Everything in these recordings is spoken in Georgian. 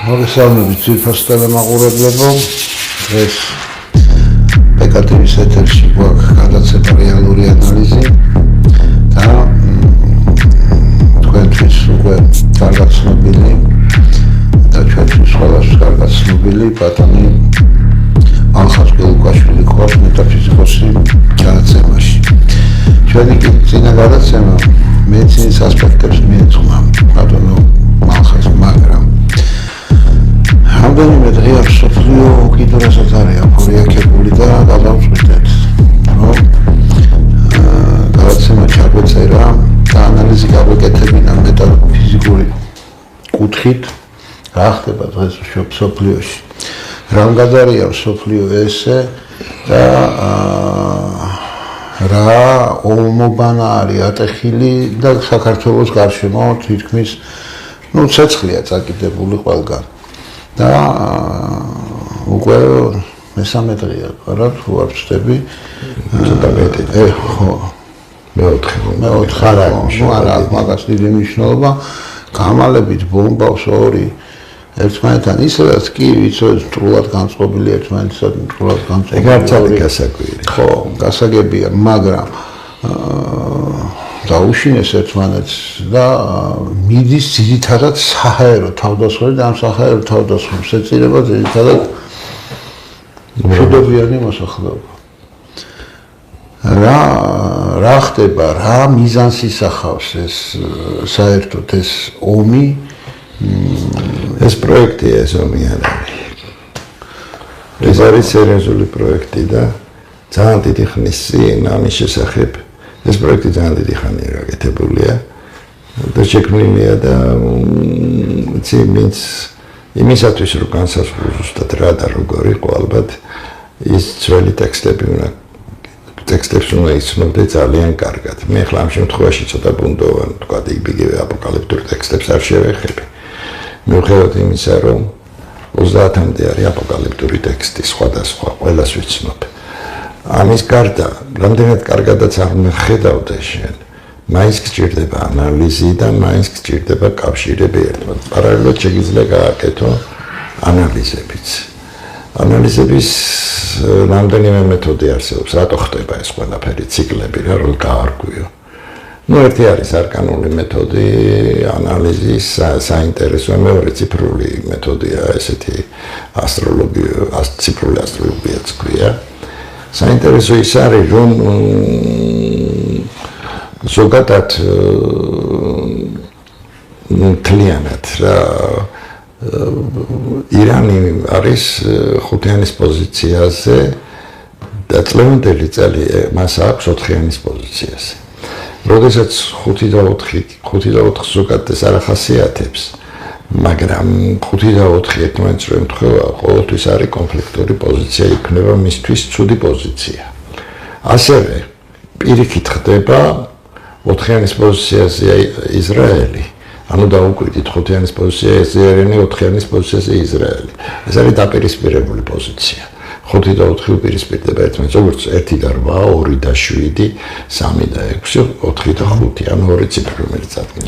მოგესალმებით ძვირფას ტელემაყურებლებო. დღეს პეკატივის ეთერში გვაქვს გადაცემა რეალური ანალიზი და თქვენთვის უკვე კარგად ცნობილი და ჩვენთვის ყველას კარგად ცნობილი ბატონი ალხას გელუკაშვილი ყავს მეტაფიზიკოსი გადაცემაში. ჩვენი წინა გადაცემა მედიცინის ასპექტებს მიეძღვნა ბატონო ალხას, მაგრამ რამდენიმე დღეა მსოფლიო უკიდურესად არის აფორიაქებული და გადავწყვიტეთ, რომ გადაცემა ჩაგვეწერა და ანალიზი გავეკეთებინა მეტაფიზიკური კუთხით, რა ხდება დღეს მსოფლიოში. რამდენადია მსოფლიო ესე და რა ომობანა არის ატეხილი და საქართველოს გარშემო თითქმის ცეცხლია წაკიდებული ყველგან. და უკვე მესამე დღეა, არა თუ არ ვწდები, ცოტა მეტი. ხო. მეოთხე არა, მაგას დიდი მნიშვნელობა. გამალებით ბომბავს ორი ერთმანეთთან ისედაც კი ვიცოდი სრულად განწყობილი ერთმანეთთან სრულად განწყობილი. ეგ არც არის გასაკვირი. ხო, გასაგებია, მაგრამ დაუშინეს ერთმანეთს და მიდის ძირითადად საჰაერო თავდასხმები და ამ საჰაერო თავდასხმებს ეწირება ძირითადად მშვიდობიანი მოსახლეობა. რა ხდება, რა მიზანს ისახავს ეს საერთოდ ეს ომი? ეს პროექტია ეს ომი არ არის. ეს არის სერიოზული პროექტი და ძალიან დიდი ხნის წინ ამის შესახებ ეს პროექტი ძალიან დიდი ხანია გაკეთებულია და შექმნილია და იმისათვის რომ განსაზღვრო ზუსტად რა და როგორ იყო ალბათ ის ძველი ტექსტებს უნდა იცნობდე ძალიან კარგად. მე ხლა ამ შემთხვევაში ცოტა ბუნდოვან თქვა იგივე აპოკალიფტურ ტექსტებს არ შევეხები. მიუხედავად იმისა რომ 30-მდე არის აპოკალიფტური ტექსტი სხვადასხვა ყველას ვიცნობ. ამის გარდა, რამდენად კარგადაც აღხედავდე შენ, მაინც გჭირდება ანალიზი და მაინც გჭირდება კავშირები ერთმანეთს. პარალელურად შეგიძლია გააკეთო ანალიზებიც. ანალიზების რამდენიმე მეთოდი არსებობს, რატო ხდება ეს ყველაფერი ციკლები, რა რომ გაარკვიო. ერთი არის არკანული მეთოდი ანალიზის, საინტერესო, მეორე ციფრული მეთოდია, ესეთი ციფრული ასტროლოგიაც ქვია. საინტერესო ის არის, რომ ზოგადად მთლიანად რა ირანი არის ხუთიანის პოზიციაზე და წლევანდელი წელი მას აქვს 4-იანის პოზიციაზე. როდესაც 5 და 4 ზოგადად არ ახასიათებს, მაგრამ 5 და 4 ერთმანეთს რო ემთხვევა, ყოველთვის არის კონფლიქტური პოზიცია, იქნება მისთვის ცუდი პოზიცია. ასევე პირიქით ხდება 4-იანის პოზიციაზე ისრაელი. ანუ დაუკვირდით 5-იანის პოზიციაზე ირანი, 4-იანის პოზიციაზე ისრაელი. ეს არის დაპირისპირებული პოზიცია. 5 და 4 უპირისპირდება ერთმანეთს, როგორც 1 და 8, 2 და 7, 3 და 6, 4 და 5, ანუ ორი ციფრი რომელიც ადგენს.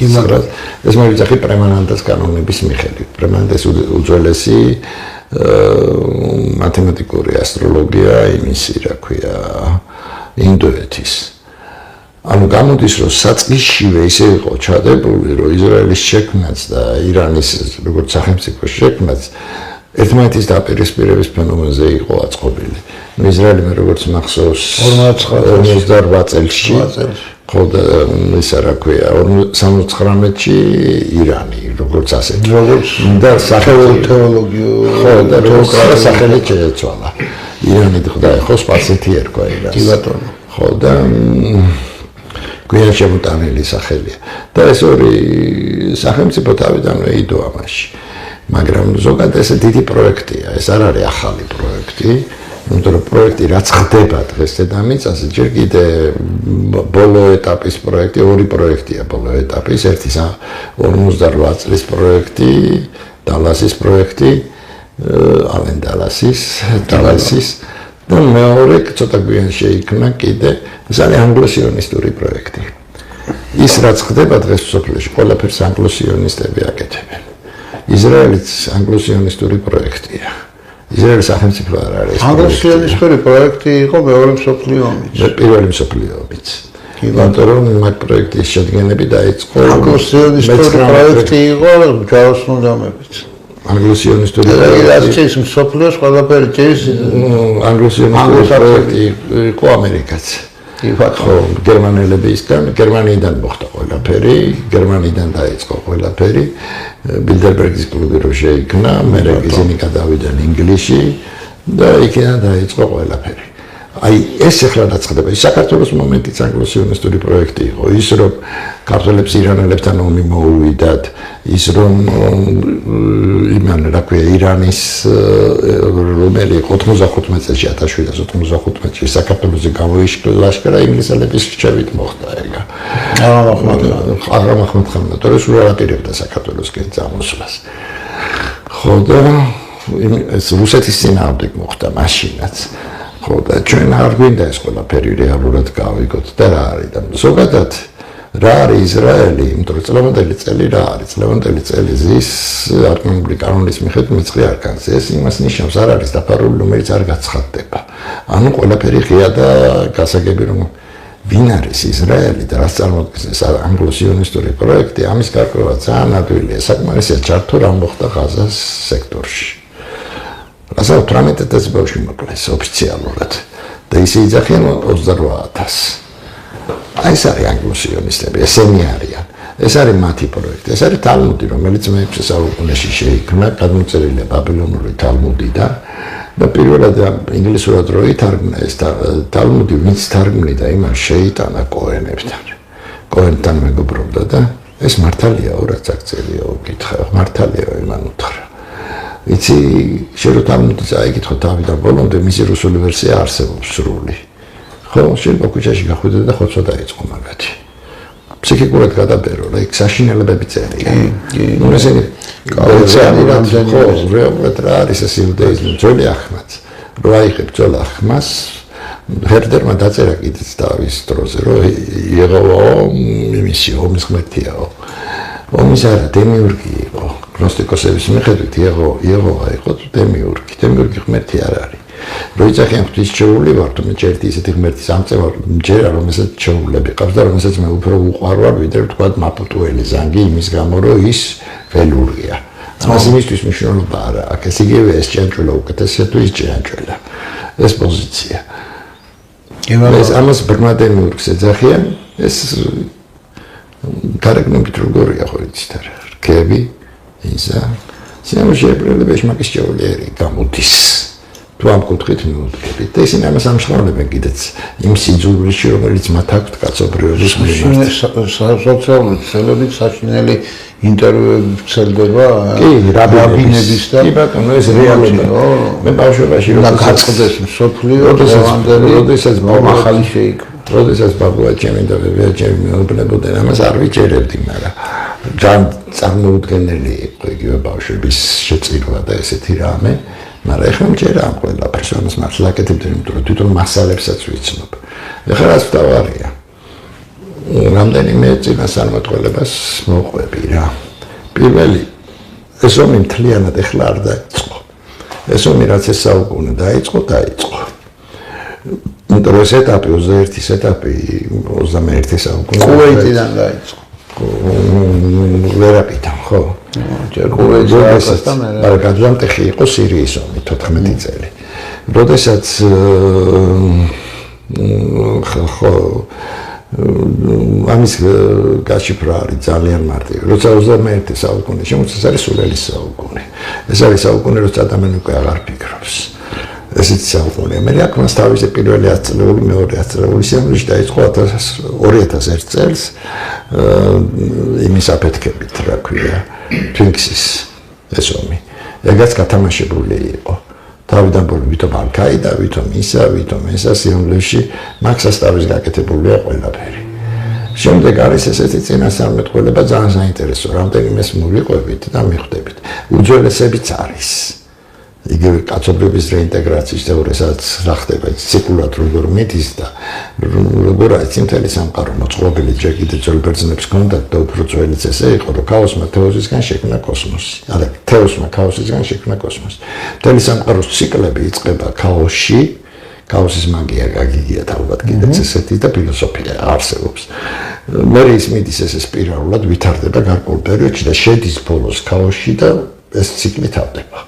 ეს მოიცავ პრემანანტას კანონების მიხედვით. პრემანანტას უძველესი მათემატიკური ასტროლოგია იმისი, რა ქვია, ინდოეთის. ანუ გამოდის რომ საწყისშივე ისე იყო ჩადებული, რომ ისრაელის შექმნაც და ირანის როგორც სახელმწიფოს შექმნაც ერთმანეთის დაპირისპირების ფენომენზე იყო აწყობილი. ისრაელი მე როგორც მახსოვს 48 წელში ხო და ისა რა ქვია 79-ში ირანი როგორც ასეთი და სახელმწიფო თეოლოგიო ხო და თეოკრატია სახელი შეეცვალა. ირანი ხდა ხო სპარსეთი ერქვა ირანს. კი ბატონო. ხო და გვიან შემოტანილი სახელია. და ეს ორი სახელმწიფო თავიდანვე იდო ამაში. მაგრამ ზოგადად ეს დიდი პროექტია, ეს არ არის ახალი პროექტი, იმიტომ რომ პროექტი რაც ხდება დღეს დედამიწაზე, ჯერ კიდე ბოლო ეტაპის პროექტი, ორი პროექტია ბოლო ეტაპის, ერთი 58 წლის პროექტი, დალასის პროექტი, ალენ დალასის და მეორე ცოტა გვიან შეიქმნა კიდე, ეს არის ანგლო-სიონისტური პროექტი. ის რაც ხდება დღეს მსოფლიოში, ყველაფერს ანგლო-სიონისტები აკეთებენ. ისრაელიც ანგლო-სიონისტური პროექტია. ისრაელის სახელმწიფო არ არის. ანგლო-სიონისტური პროექტი იყო მეორე მსოფლიო ომიც. პირველი მსოფლიო ომიც. იმიტომ რომ მაგ პროექტის შედგენები დაიწყო ანგლო-სიონისტური პროექტი იყო ჯვაროსნულამებით. ანგლო-სიონისტური პროექტის მსოფლიოს ყველაფერი ჭრის ანგლო-სიონისტური პროექტი იყო ამერიკაც. ხო, გერმანელებისგან, გერმანიიდან მოხდა ყველაფერი, გერმანიიდან დაიწყო ყველაფერი. ბილდერბერგის კლუბი რო შეიქმნა, მერე ისინი გადავიდნენ ინგლისში და იქიდან დაიწყო ყველაფერი. აი ეს ახლა დაწყდება. საქართველოს მომენტიც ანგლო-სიონისტური პროექტი იყო. ის რომ ქართველებს ირანელებთან ომი მოუვიდათ, ის რომ იმან რა ქვია ირანის რომელი 95 წელს 1795 წელს საქართველოს გამოიშკლა ლაშქრა ინგლისელების რჩევით მოხდა ეგა. აღარ მოხდა, თორე სულ არ აპირებდა საქართველოსკენ წამოსვლას. ხო და ეს რუსეთის წინააღმდეგ მოხდა მაშინაც. ხო და ჩვენ არ გვინდა ეს ყველაფერი რეალურად გავიგოთ და რა არის და ზოგადად რა არის ისრაელი, იმიტომ რომ წლევანდელი წელი რა არის, წლევანდელი წელი ზის არქანული კანონის მიხედვით მეცხრე არქანზე, ეს იმას ნიშნავს, არ არის დაფარული, რომელიც არ გაცხადდება. ანუ ყველაფერი ღია და გასაგები რომ ვინ არის ისრაელი და რაც წარმოადგენს ანგლო-სიონისტური პროექტი, ამის გარკვევა ძალიან ადვილია, საკმარისია ჩართო რა მოხდა ღაზას სექტორში. ასე 18,000 ბავშვი მოკლეს ოფიციალურად და ისე იძახიან 28,000. აი ეს არის ანგლო-სიონისტები, ესენი არიან. ეს არის მათი პროექტი, ეს არის თალმუდი, რომელიც მე-6 საუკუნეში შეიქმნა, გადმოწერილია ბაბილონური თალმუდიდან და პირველად ინგლისურად რო ითარგმნა ეს თალმუდი, ვინც თარგმნიდა, იმან შეიტანა კოენებთან. კოენთან მეგობრობდა და ეს მართალია, რაც აქცელია უკითხა, მართალია იმან უთხრა. იცი შეიძლება თამუდი წაიკითხო თავიდან ბოლომდე მისი რუსული ვერსია არსებობს სრული. ხო, შეიძლება ქუჩაში გახვიდე და ხოცვა დაიწყო მაგათი. ფსიქიკურად გადაბერო, რა იქ საშინელებები წერია. ნუ ესენი კაუციანი რამდენი რეალურად რა არის ეს იუდეიზმი, ძველი ახმაც. რო აიღებ ძველ ახმას, ჰერდერმა დაწერა კიდეც დავის დროზე, რომ იეღოვა იმისი ომის ღმერთიაო. ომის არა, დემიურგი იყო. გნოსტიკოსების მიხედვით იეღოვა იყო დემიურგი. დემიურგი ღმერთი არ არის. რო იძახიან ღვთისმშობელი ვარ, თუ მე ჯერდი ისეთი ღმერთის ამწევარ, მჯერა რომელსაც ჩეულები ყავს და რომელსაც მე უფრო უყვარვარ, ვიდრე ვთქვათ მაპუტუელი ზანგი იმის გამო, რომ ის ველურია. ამას იმისთვის მნიშვნელობა არა აქვს. ეს იგივე ეს ჭიანჭველა უკეთესია თუ ის ჭიანჭველა. ეს პოზიცია. ეს ამას ბრმა დემიურგს ეძახიან, ეს გარეგნობით როგორია ხო იცით არა? რქები, ისა, სინამდვილეში მაგის ჭეულიერი გამოდის. თუ ამ კუთხით მივუდგებით და ისინი ამას ამშრალებენ კიდეც იმ სიძულვილში, რომელიც მათ აქვთ კაცობრიობის მიმართ. სოციალური ცელებით საშინელი ინტერვიუები ვრცელდება რაბინების და კი ბატონო ეს რეალობაა. მე ბავშვობაში გაწყდეს მსოფლიო როდესაც ახალი შეიქმნა. როდესაც ბაბუა ჩემი და ბებია ჩემი მეუბნებოდნენ, ამას არ ვიჭერებდი, მაგრამ ძალიან წარმოუდგენელი იყო იგივე ბავშვების შეწირვა და ესეთი რამე. მაგრამ ეხლა მჯერა ამ ყველაფერს ამას მართლა აკეთებდნენ, იმიტომ რომ თვითონ მასალებსაც ვიცნობ. ეხლა რაც დავარია. რამდენიმე წინასწარმეტყველებას მოყვები რა. პირველი ეს ომი მთლიანად ეხლა არ დაიწყო. ეს ომი რაც ეს საუკუნე დაიწყო. იმიტომ რომ ეს ეტაპი 21-ის ეტაპი 21 საუკუნე კუვეიტიდან დაიწყო. ვერაპიდან ხო? მაგრამ გადამტეხი იყო სირიის ომი 14 წელი. როდესაც ხო ამის გაშიფრა არის ძალიან მარტივი. როცა 21 საუკუნე შემოწეს, ეს არის სულელი საუკუნე. ეს არის საუკუნე, როცა ადამიანი უკვე აღარ ფიქრობს. ესეც საუკუნე. მე აქ მას თავისი პირველი 10 წლეული, მეორე 10 წლეული სიამოვნებაში დაიწყო 2001 წელს იმის აფეთქებით, რა ქვია, თვინქსის ეს ომი. ეგაც გათამაშებული იყო. თავიდან ბოლომდე ვითომ ალ-კაიდა, ვითომ ისა, ვითომ ესა სიამოვნებაში მაგ სასტავის გაკეთებულია ყველაფერი. შემდეგ არის ესეთი წინასწარმეტყველება ძალიან საინტერესო, რამდენიმეს მოვიყვებით და მიხვდებით. უძველესებიც არის. იგივე კაცობრიობის რეინტეგრაციის თეორიასაც რა ხდება ციკლურად როგორ მიდის და როგორ არის მთელი სამყარო მოწყობილი ჯერ კიდევ ძველ ბერძნებს ჰქონდათ და უფრო ძველიც ესე იყო რომ ქაოსმა თეოსისგან შექმნა კოსმოსი არა თეოსმა ქაოსისგან შექმნა კოსმოსი მთელი სამყაროს ციკლები იწყება ქაოსში ქაოსის მაგია გაგიგიათ ალბათ კიდეც ესეთი და ფილოსოფია არსებობს მე ის მიდის ესე სპირალურად ვითარდება გარკვეულ პერიოდში და შედის ბოლოს ქაოსში და ეს ციკლი თავდება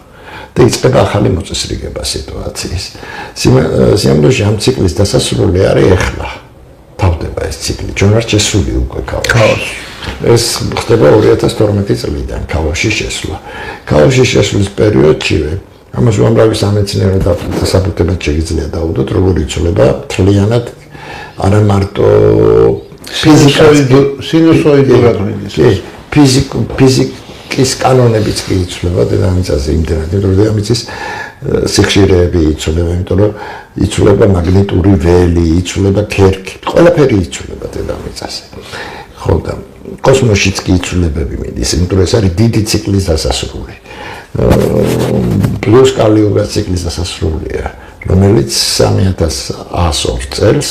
და იწყება ახალი მოწესრიგება სიტუაციის. სიმბოლოში ამ ციკლის დასასრული არის ეხლა. თავდება ეს ციკლი. ჩვენ არ შესული უკვე ქაოსში. ეს ხდება 2012 წლიდან ქაოსში შესვლა. ქაოსში შესვლის პერიოდშივე ამას უამრავი სამეცნიერო დასაბუთებად შეიძლება დავუდოთ, როგორ იცვლება თლიანად არა მარტო სინუსოიდურად მიდის. ფიზიკის კანონებიც კი იცვლება დედამიწაზე იმდენად, რომ დედამიწის სიხშირეები იცვლება, იმიტომ რომ იცვლება მაგნიტური ველი, იცვლება ქერქი, ყველაფერი იცვლება დედამიწაზე. ხო და კოსმოსშიც კი იცვლებები მიდის, იმიტომ რომ ეს არის დიდი ციკლის დასასრული. პლუს კალიოგრას ციკლის დასასრულია, რომელიც 3102 წელს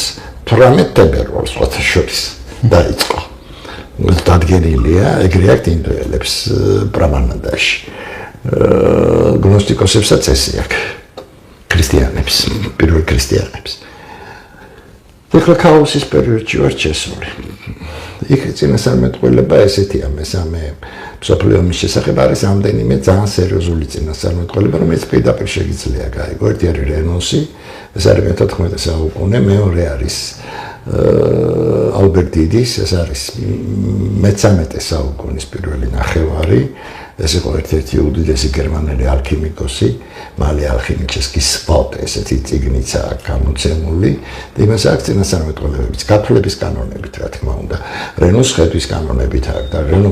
18 თებერვალს სხვათა შორის დაიწყო. დადგენილია ეგრე აქვს ინდოელებს ბრამანანდაში. გნოსტიკოსებსაც ესე აქვს. ქრისტიანებს, პირველ ქრისტიანებს. ეხლა ქაოსის პერიოდში ვარ შესული. იქ წინასწარმეტყველება ესეთია მესამე მსოფლიო ომის შესახებ არის ამდენიმე ძალიან სერიოზული წინასწარმეტყველება, რომელიც პირდაპირ შეიძლება გაიგო. ერთი არის რენოსი, ეს არის მე-14 საუკუნე, მეორე არის ალბერტ დიდის, ეს არის მე-13 საუკუნის პირველი ნახევარი, ეს იყო ერთ-ერთი უდიდესი გერმანელი ალქიმიკოსი, მალე ალქიმიკოსის სპოტ, ესეთი წიგნიც აქვს გამოცემული, და იმას აქვს წინასწარმეტყველებებიც, გათვლების კანონებით, რა თქმა უნდა, რენოს ხედვის კანონებით აქვს და რენო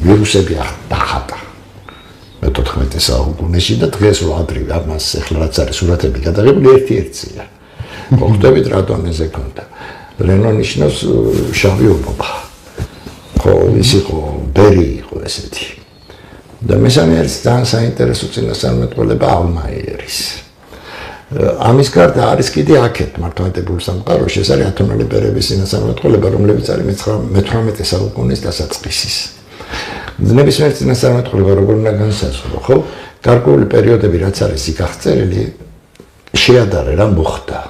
ვირუსები დახატა მე-14 საუკუნეში და დღეს რო ადრე ამას ახლა რაც არის სურათები გადაღებული ერთ-ერთია. მოხდებით რა დონეზე ქონდა. რენო ნიშნავს შავი ობობა. ხო, ის იყო ბერი იყო ესეთი. და მესამე არის ძალიან საინტერესო წინასწარმეტყველება ალმაიერის. ამის გარდა არის კიდე აქეთ მართლმადიდებლურ სამყაროში ეს არის ათონელი ბერების წინასწარმეტყველება, რომლებიც არის მე-18 საუკუნის დასაწყისის. ნებისმიერ წინასწარმეტყველება როგორ უნდა განსაზღვრო, ხო? გარკვეული პერიოდები რაც არის იქ აღწერილი შეადარე რა მოხდა.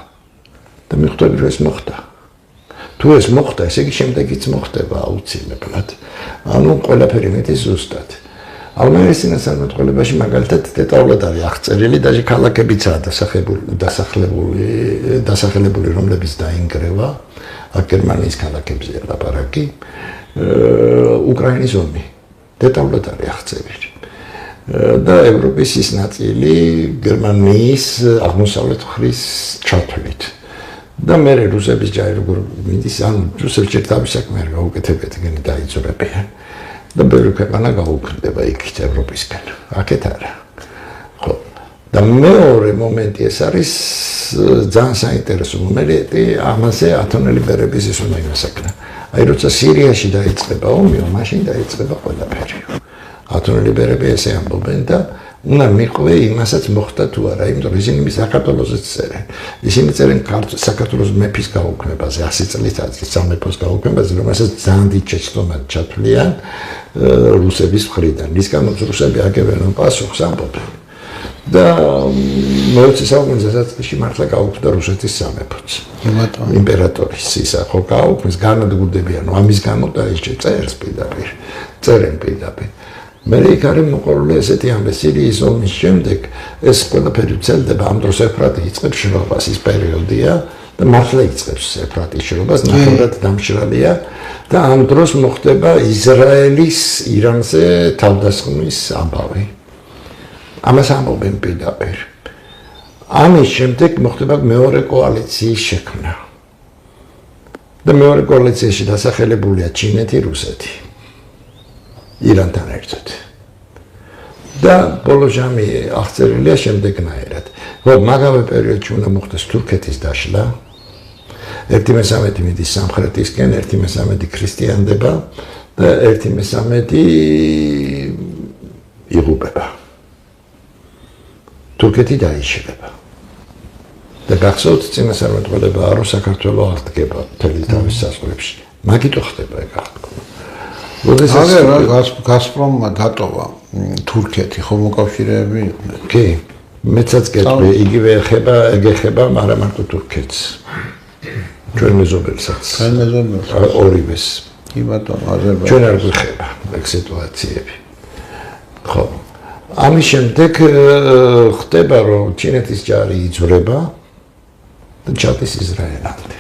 და მიხვდები რომ ეს მოხდა. თუ ეს მოხდა, ესე იგი შემდეგიც მოხდება აუცილებლად. ანუ ყველაფერი მეტი ზუსტად. ალმაიერის წინასწარმეტყველებაში მაგალითად დეტალურად არის აღწერილი და ქალაქებიცაა დასახელებული, რომლებიც დაინგრევა, აქ გერმანიის ქალაქებზეა ლაპარაკი, უკრაინის ომი. დეტალურად არის აღწერილი. და ევროპის ის ნაწილი გერმანიის აღმოსავლეთ მხრის ჩათვლით. და მე რუსების ჯარი როგორ მიდის, ანუ რუსებს ჯერ თავის საქმე არ გაუკეთებიათ, ეგენი დაიძრებიან. და ბევრი ქვეყანა გაუქმდება იქით ევროპისგან. აქეთ არა. ხო. და მეორე მომენტი ეს არის ძალიან საინტერესო მომენტი, ამაზე ათონელი ბერების ის უნდა იმასაკნა. აი როცა სირიაში დაიწყება ომი, მაშინ დაიწყება ყველაფერი. ათონელი ბერები ესე ამბობენ და უნდა მიყვე იმასაც მოხდა თუ არა, იმიტომ რომ ისინი საქართველოსაც წერენ. ისინი წერენ საქართველოს მეფის გაუქმებაზე, 100 წლით ადრე სამეფოს გაუქმებაზე, რომელსაც ძალიან დიდ შეცდომად ჩათვლიან რუსების მხრიდან. ის გამოც რუსები აგებენ პასუხს ამბობენ. და მე-20 საუკუნის დასაწყისში მართლა გაუქმდა რუსეთის სამეფოც. იმპერატორის ისა ხო გაუქმეს, განადგურდებიან, ამის გამო დაიჭე წერს პირდაპირ, წერენ პირდაპირ. მე იქ არის მოყოლული ესეთი ამბე, სირიის ომის შემდეგ ეს ყველაფერი ვრცელდება, ამ დროს ეფრატი იწყებს შრობას, ის პერიოდია და მართლა იწყებს ეფრატის შრობას, ნახევრად დამშრალია და ამ დროს მოხდება ისრაელის ირანზე თავდასხმის ამბავი. ამას ამბობენ პირდაპირ. ამის შემდეგ მოხდება მეორე კოალიციის შექმნა. და მეორე კოალიციაში დასახელებულია ჩინეთი, რუსეთი. ირანთან ერთად. და ბოლო ჟამი აღწერილია შემდეგნაირად. რომ მაგავე პერიოდში უნდა მოხდეს თურქეთის დაშლა. 1/13 მიდის სამხრეთისკენ, 1/13 ქრისტიანდება და 1/13 იღუპება. თურქეთი დაიშლება. და გახსოვთ წინასწარმეტყველებაა, რომ საქართველოს აღდგება მთელი თავის საზღვრებში. მაგითო ხდება ეგ აღდგომა. გაზპრომმა დატოვა თურქეთი, ხო მოკავშირეები იყვნენ. კი, მეცაც გეტყვი, იგივე ეხება, მაგრამ მარტო თურქეთს. ჩვენ მეზობელსაც. ორივეს. კი ბატონო, აზერბაიჯანს. ჩვენ არ გვეხება ეგ სიტუაციები. ხო. ამის შემდეგ ხდება, რომ ჩინეთის ჯარი იძვრება და ჩადის ისრაელამდე.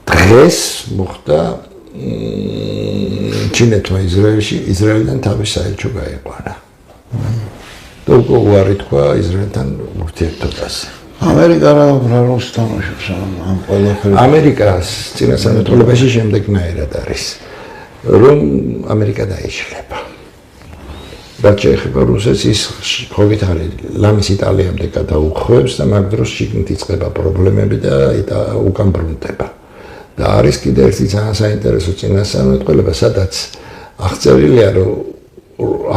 დღეს მოხდა ჩინეთმა ისრაელიდან თავის საელჩო გაიყვანა. და უკვე უარი თქვა ისრაელთან ურთიერთობაზე. ამერიკა რა როლს თამაშობს ამ ყველაფერში? ამერიკას წინასწარმეტყველებაში შემდეგნაირად არის, რომ ამერიკა დაიშლება. რაც შეეხება რუსეთს, ის ხო გითხარი, ლამის იტალიამდე გადაუხვევს და მაგ დროს შიგნით იწყება პრობლემები და უკან ბრუნდება. და არის კიდე ერთი ძალიან საინტერესო წინასწარმეტყველება, სადაც აღწერილია, რომ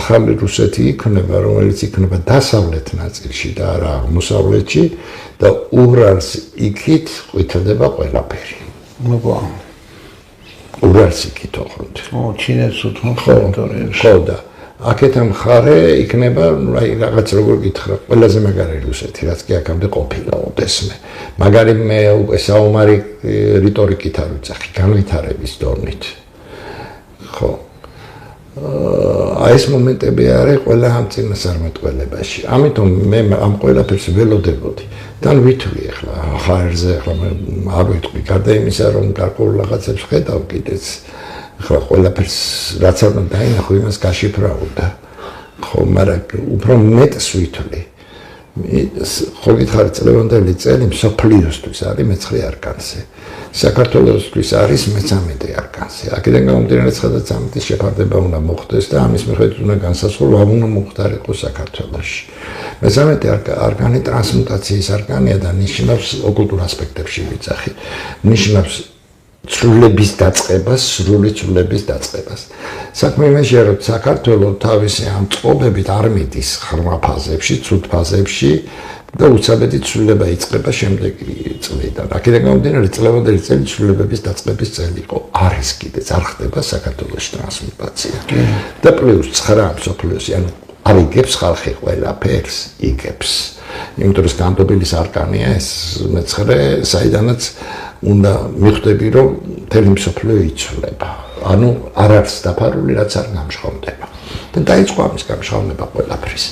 ახალი რუსეთი იქნება, რომელიც იქნება დასავლეთ ნაწილში და არა აღმოსავლეთში და ურალს იქით ყვითლდება ყველაფერი. მოგვა. ურალს იქით ოღონდ. ჩინეთს უთმო ტერიტორიებში. ხო და აქეთა მხარე იქნება, აი რაღაც როგორ გითხრა, ყველაზე მაგარი რუსეთი, რაც კი აქამდე ყოფილა ოდესმე. მაგარი მე უკვე საომარი რიტორიკით არ ვიცახი, განვითარების დონით. ხო. ეს მომენტები არის ყველა ამ წინასწარმეტყველებაში. ამიტომ მე ამ ყველაფერს ველოდებოდი. თან ვითვლი ახლა ხაერზე, ახლა არ ვიტყვი, გარდა იმისა, რომ გარკვეულ რაღაცებს ხედავ კიდეც. ახლა ყველაფერს რაც არ უნდა დაინახო, იმას გაშიფრავდა. ხო, მაგრამ უფრო მეტს ვითვლი. ხო გითხარი, წლევანდელი წელი მსოფლიოსთვის არის მე-9 არკანზე. საქართველოსთვის არის მე-13 არკანზე. აქედან გამომდინარე, 9-13 შეფარდება უნდა მოხდეს და ამის მიხედვით უნდა განსაზღვრო, რა უნდა მოხდარიყო საქართველოში. მე-13 არკანი ტრანსმუტაციის არკანია და ნიშნავს ოკულტურ ასპექტებში ვიცახი. ნიშნავს ცვლილების დაწყებას, სრული ცვლილების დაწყებას. საქმე იმაშია, რომ საქართველოს თავისი ამ წყობებით არ მიდის ღრმა ფაზებში, ცუდ ფაზებში და უცაბედი ცვლილება იწყება შემდეგი წლიდან. აქედან გამომდინარე, წლევანდელი წელი ცვლილებების დაწყების წელი იყო. არის კიდეც არ ხდება საქართველოში ტრანსმუტაცია. და პლუს 9 მსოფლიოსი, ანუ არ იგებს ხალხი ყველაფერს, იგებს. იმიტომ რომ განტობილის არკანია ეს მე-9, საიდანაც უნდა მიხვდები, რომ მთელი მსოფლიო იცვლება. ანუ არ არის დაფარული, რაც არ გამშრომდება. და დაიწყო ამის გამშრომება ყველაფრის.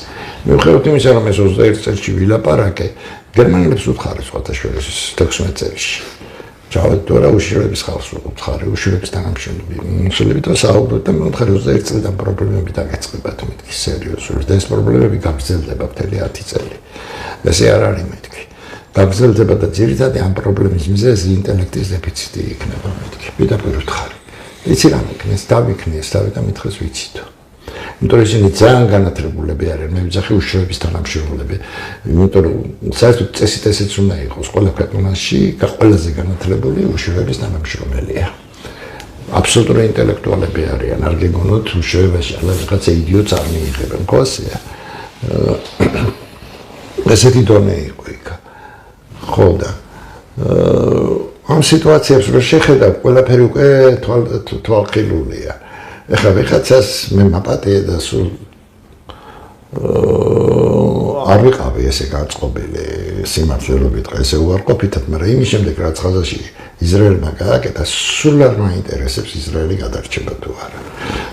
მიუხედავად იმისა, რომ ეს 21 წელში ვილაპარაკე, გერმანელებს უთხარეს ხოთაშვილის 16 წელში. ჩავედი თუ არა უშიშროების ხალხს უთხარი, უშიშროების თანამშრომლები. შეიძლება საუბრობთ და მეუთხარი 21 წელიდან პრობლემები დაგეწყებათ მეთქი სერიოზული და ეს პრობლემები გაგრძელდება მთელი 10 წელი. ესე არ არის მეთქი. გაგრძელდება და ძირითადად ამ პრობლემის მიზეზი ინტელექტის დეფიციტი იქნება მეთქი. პირდაპირ ვთხარი. იცი რა მეკნეს, დავიქნიეს, დავით ამითხეს ვიცითო. იმიტომ რომ ისინი ძალიან განათლებულები არიან, მე ვიძახი უშიშროების თანამშრომლები. იმიტომ რომ საერთოდ წესით ესეც უნდა იყოს, ყველა ქვეყანაში ყველაზე განათლებული უშიშროების თანამშრომელია. აბსოლუტური ინტელექტუალები არიან, არ გეგონოთ უშიშროებაში რაღაცა იდიოტს არ მიიღებენ, ხო ასეა. ესეთი დონე იყო იქ. ხო და ამ სიტუაციებს რო შეხედავ, ყველაფერი უკვე თვალხილულია. ეხლა ვიღაცას მე მაპატია და სულ არ ვიყავი ესე განწყობილი სიმართლე რო ვიტყვი, ესე უარყოფითად, მაგრამ იმის შემდეგ რაც ხაზაში ისრაელმა გააკეთა, სულ არ მაინტერესებს ისრაელი გადარჩება თუ არა.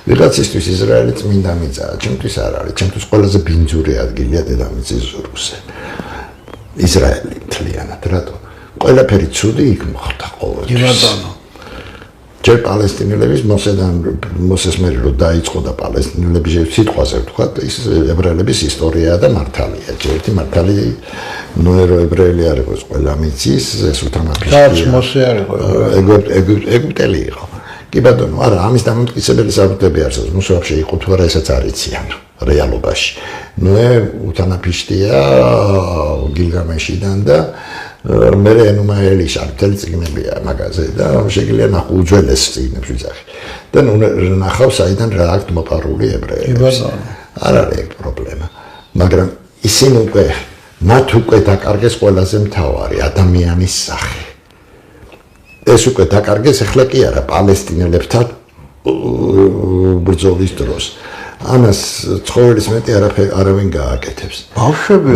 ვიღაცისთვის ისრაელი წმინდა მიწაა, ჩემთვის არ არის, ჩემთვის ყველაზე ბინძური ადგილია დედამიწის ზურგზე. ისრაელი მთლიანად, რატო? ყველაფერი ცუდი იქ მოხდა ყოველთვის. ჯერ პალესტინელების მოსეს მერე რო დაიწყო და პალესტინელების სიტყვაზე ვთქვა, ის ებრაელების ისტორიაა და მართალია. ერთი მართალი ნოერო ებრაელი არ იყო, ყველა მიცის, ეს უთანაფიშია. რაც მოსე არ იყო, ეგვიპტელი იყო. კი ბატონო, არა, ამის დამამტკიცებელი საფუძვლები არსებობს. ნუ ვაფშე იყო თუ არა, ესაც არ იციან რეალობაში. ნოე უთანაფიშია გილგამეშიდან და მე ენუმა ელიშა მთელი წიგნებია მაგაზე და შეგიძლია ნახო უძველეს წიგნებს ვიძახი. და ნუ ნახავ საიდან რა აქვს მოპარული ებრაელები. არ არის პრობლემა. მაგრამ ისინი უკვე მათ უკვე დაკარგეს ყველაზე მთავარი ადამიანის სახე. ეს უკვე დაკარგეს ახლა კი არა პალესტინელებთან ბრძოლის დროს. ამას ცხოველის მეტი არავინ გააკეთებს. ბავშვები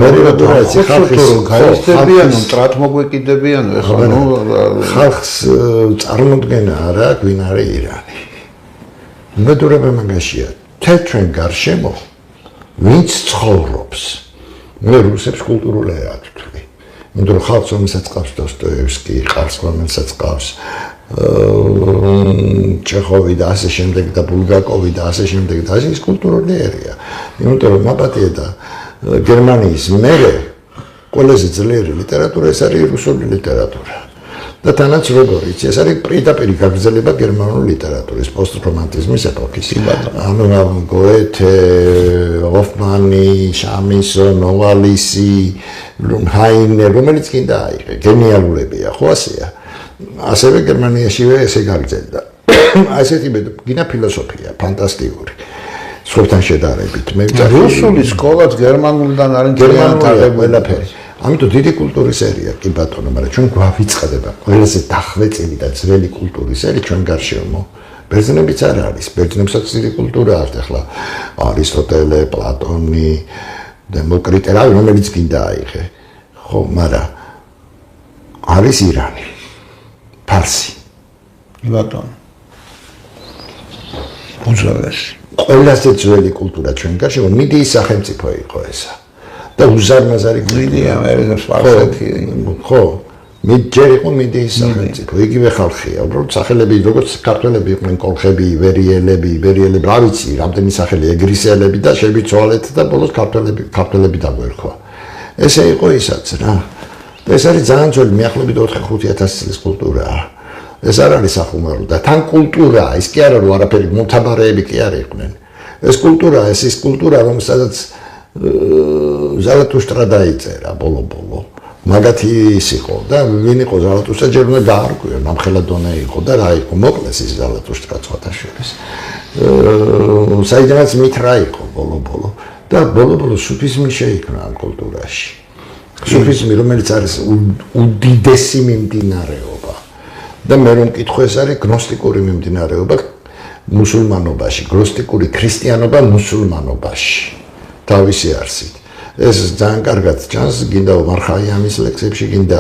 გაიზრდებიან, ტრატმოგვეკიდებიან, ეხლა ხალხს წარმოდგენა არ აქვს ვინ არის ირანი. მედურება მაგაშია. თელ ჩვენ გარშემო ვინც ცხოვრობს. მე რუსებს კულტურული აქვთ. იმიტომ რომ ხალხს რომელსაც ყავს დოსტოევსკი, ყავს რომელსაც ყავს ჩეხოვი და ასე შემდეგ და ბულგაკოვი და ასე შემდეგ და ის კულტურული ერია. იმიტომ რომ მაპატია და გერმანიის მერე ყველაზე ძლიერი ლიტერატურა ეს არის რუსული ლიტერატურა. და თანაც როგორ იცი, ეს არის პირდაპირ გაგრძელება გერმანული ლიტერატურის პოსტრომანტიზმის ეპოქის. ანუ გოეთე, ჰოფმანი, შამისო, ნოვალისი, ჰაინე, რომელიც კი დაიღე, გენიალურებია, ხო ასეა. ასევე გერმანიაშივე ესე გაგრძელდა. ასეთი გინა ფილოსოფია, ფანტასტიკური. სხვებთან შედარებით. მე რუსული სკოლაც გერმანულიდან არის ყველაფერი. ამიტომ დიდი კულტურის ერია კი ბატონო, მაგრამ ჩვენ გვავიწყდება ყველაზე დახვეწილი და ძველი კულტურის ერი ჩვენ გარშემო. ბერძნებიც არ არის, ბერძნებსაც დიდი კულტურა აქვს ახლა არისტოტელე, პლატონი, დემოკრიტე, რომელიც გინდა აიღე. ხო, მაგრამ არის ირანი, ფარსი. ბატონო. უძველესი. ყველაზე ძველი კულტურა ჩვენ გარშემო მიდიის სახელმწიფო იყო ესა. და უზარმაზარი მიდია ამერიკას ფარსეთი. ხო, ჯერ იყო მიდიის სახელმწიფო, იგივე ხალხია, უბრალოდ სახელები, როგორც ქართველები იყვნენ კოლხები, იბერიელები, რა ვიცი, რამდენი სახელი, ეგრისელები და შევიცვალეთ და ბოლოს ქართველები დაგვერქვა. ესე იყო ისაც რა. ეს არის ძალიან ძველი, მიახლოებით 4-5,000 წლის კულტურაა. ეს არ არის სახუმარო და თან კულტურაა, ის კი არა რომ არაფერი მომთაბარეები კი არ იყვნენ. ეს კულტურაა, ეს ის კულტურა, რომელსაც ზარათუშტრა დაიწერა ბოლო-ბოლო. მაგათი ის იყო და ვინ იყო ზარათუშტრა ჯერ უნდა დაარღვია, ნამხელადონე იყო და რა იყო, მოკლეს ის ზარათუშტრა ცოტა შორის. საიდანაც მითრა იყო ბოლო-ბოლო და ბოლო-ბოლო სუფიზმი შეიქმნა ამ კულტურაში. სუფიზმი, რომელიც არის უდიდესი მიმდინარეობა და მე რომ მკითხო ეს არის გნოსტიკური მიმდინარეობა მუსულმანობაში, გნოსტიკური ქრისტიანობა მუსულმანობაში. თავისი არსით. ეს ძალიან კარგად ჩანს, გინდა მარხაიამის ლექსებში, გინდა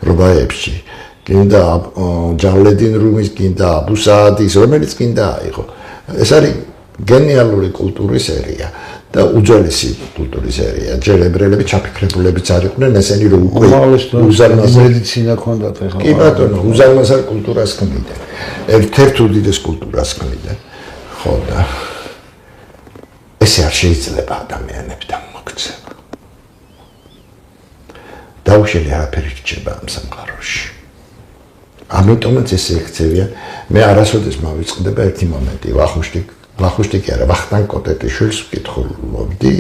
რბაებში, გინდა ჯავლედინ რუმის, გინდა აბუსაადის, რომელიც გინდა აიღო. ეს არის გენიალური კულტურის ერია და უძველესი კულტურის ერია. ჯერ ებრაელები ჩაფიქრებულებიც არ იყვნენ, ესენი რომ უკვე უზარმაზარი მედიცინა ჰქონდათ ახლა. კი ბატონო, უზარმაზარ კულტურას ქმნიდნენ. ერთ-ერთ უდიდეს კულტურას ქმნიდნენ. ხო და ესე არ შეიძლება ადამიანებთან მოქცევა. დაუშველი არაფერი რჩება ამ სამყაროში. ამიტომაც ესე ექცევიან, მე არასოდეს მავიწყდება ერთი მომენტი, ვახუშტი კი არა, ვახტანგ კოტეტიშვილს ვკითხულობდი,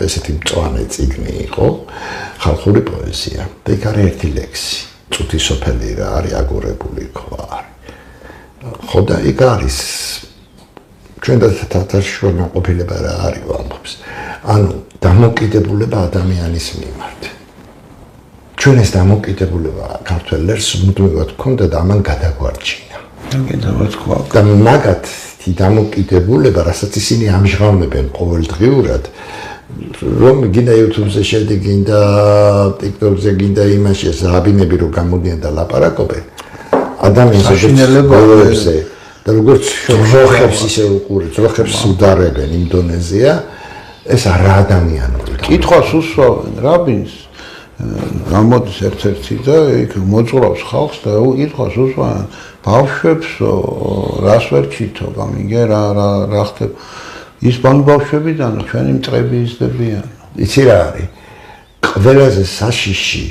ესეთი მწვანე წიგნი იყო, ხალხური პოეზია. და იქ არის ერთი ლექსი, წუთი სოფელი რა არის აგორებული ქვა არის. ხო და იქ არის ჩვენ და თათარშვილ ყოფილება რა არის ვამბობს. ანუ დამოკიდებულება ადამიანის მიმართ. ჩვენ ეს დამოკიდებულება ქართველებს მუდმივად გქონდა და ამან გადაგვარჩინა. და მაგათი დამოკიდებულება, რასაც ისინი ამჟღავნებენ ყოველდღიურად, რომ გინდა YouTube-ზე შედი, გინდა TikTok-ზე, გინდა იმაში ეს რაბინები რომ გამოდიან და ლაპარაკობენ, ადამიანებზე და როგორც ძროხებს ისე უყურებს, ძროხებს უდარებენ ინდონეზია, ეს არა ადამიანური. კითხვას უსვავენ რაბინს, გამოდის ერთ-ერთი და იქ მოძღვრავს ხალხს და კითხვას უსვავენ ბავშვებს, რას ვერ ჩითო, გამიგე რა ხდება. ის ბავშვებიდან ჩვენი მტრები იზრდებიან. იცი რა არის? ყველაზე საშიში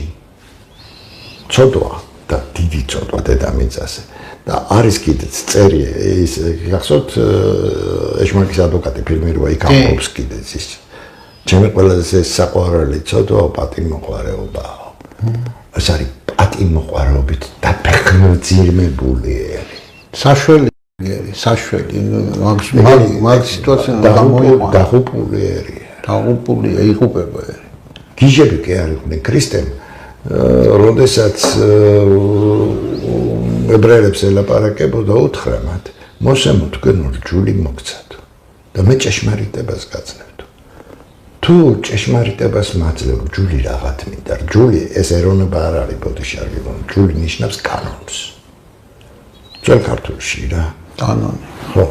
ცოდვა და დიდი ცოდვა დედამიწაზე. და არის კიდეც წერი ის გახსოვთ ეშმაკის ადვოკატი ფილმი როა იქ ამბობს კიდეც ის ჩემი ყველაზე საყვარელი ცოდვა პატიმოყვარეობაა. ეს არის პატიმოყვარეობით დაფეხმძიმებული ერი. საშველი მაგ სიტუაციაში დაღუპული ერი. დაღუპული იღუპება ერი. გიჟები კი არ იყვნენ ქრისტემ, როდესაც ებრაელებს ელაპარაკებოდა უთხრა მათ, მოსემო თქვენ რჯული მოგცადო და მე ჭეშმარიტებას გაცნებდო. თუ ჭეშმარიტებას მაძლევ, რჯული რაღაც მინდა. რჯული ეს ეროვნება არ არის ბოდიშარგი, რჯული ნიშნავს კანონს. ძველ ქართულში რა კანონი. ხო,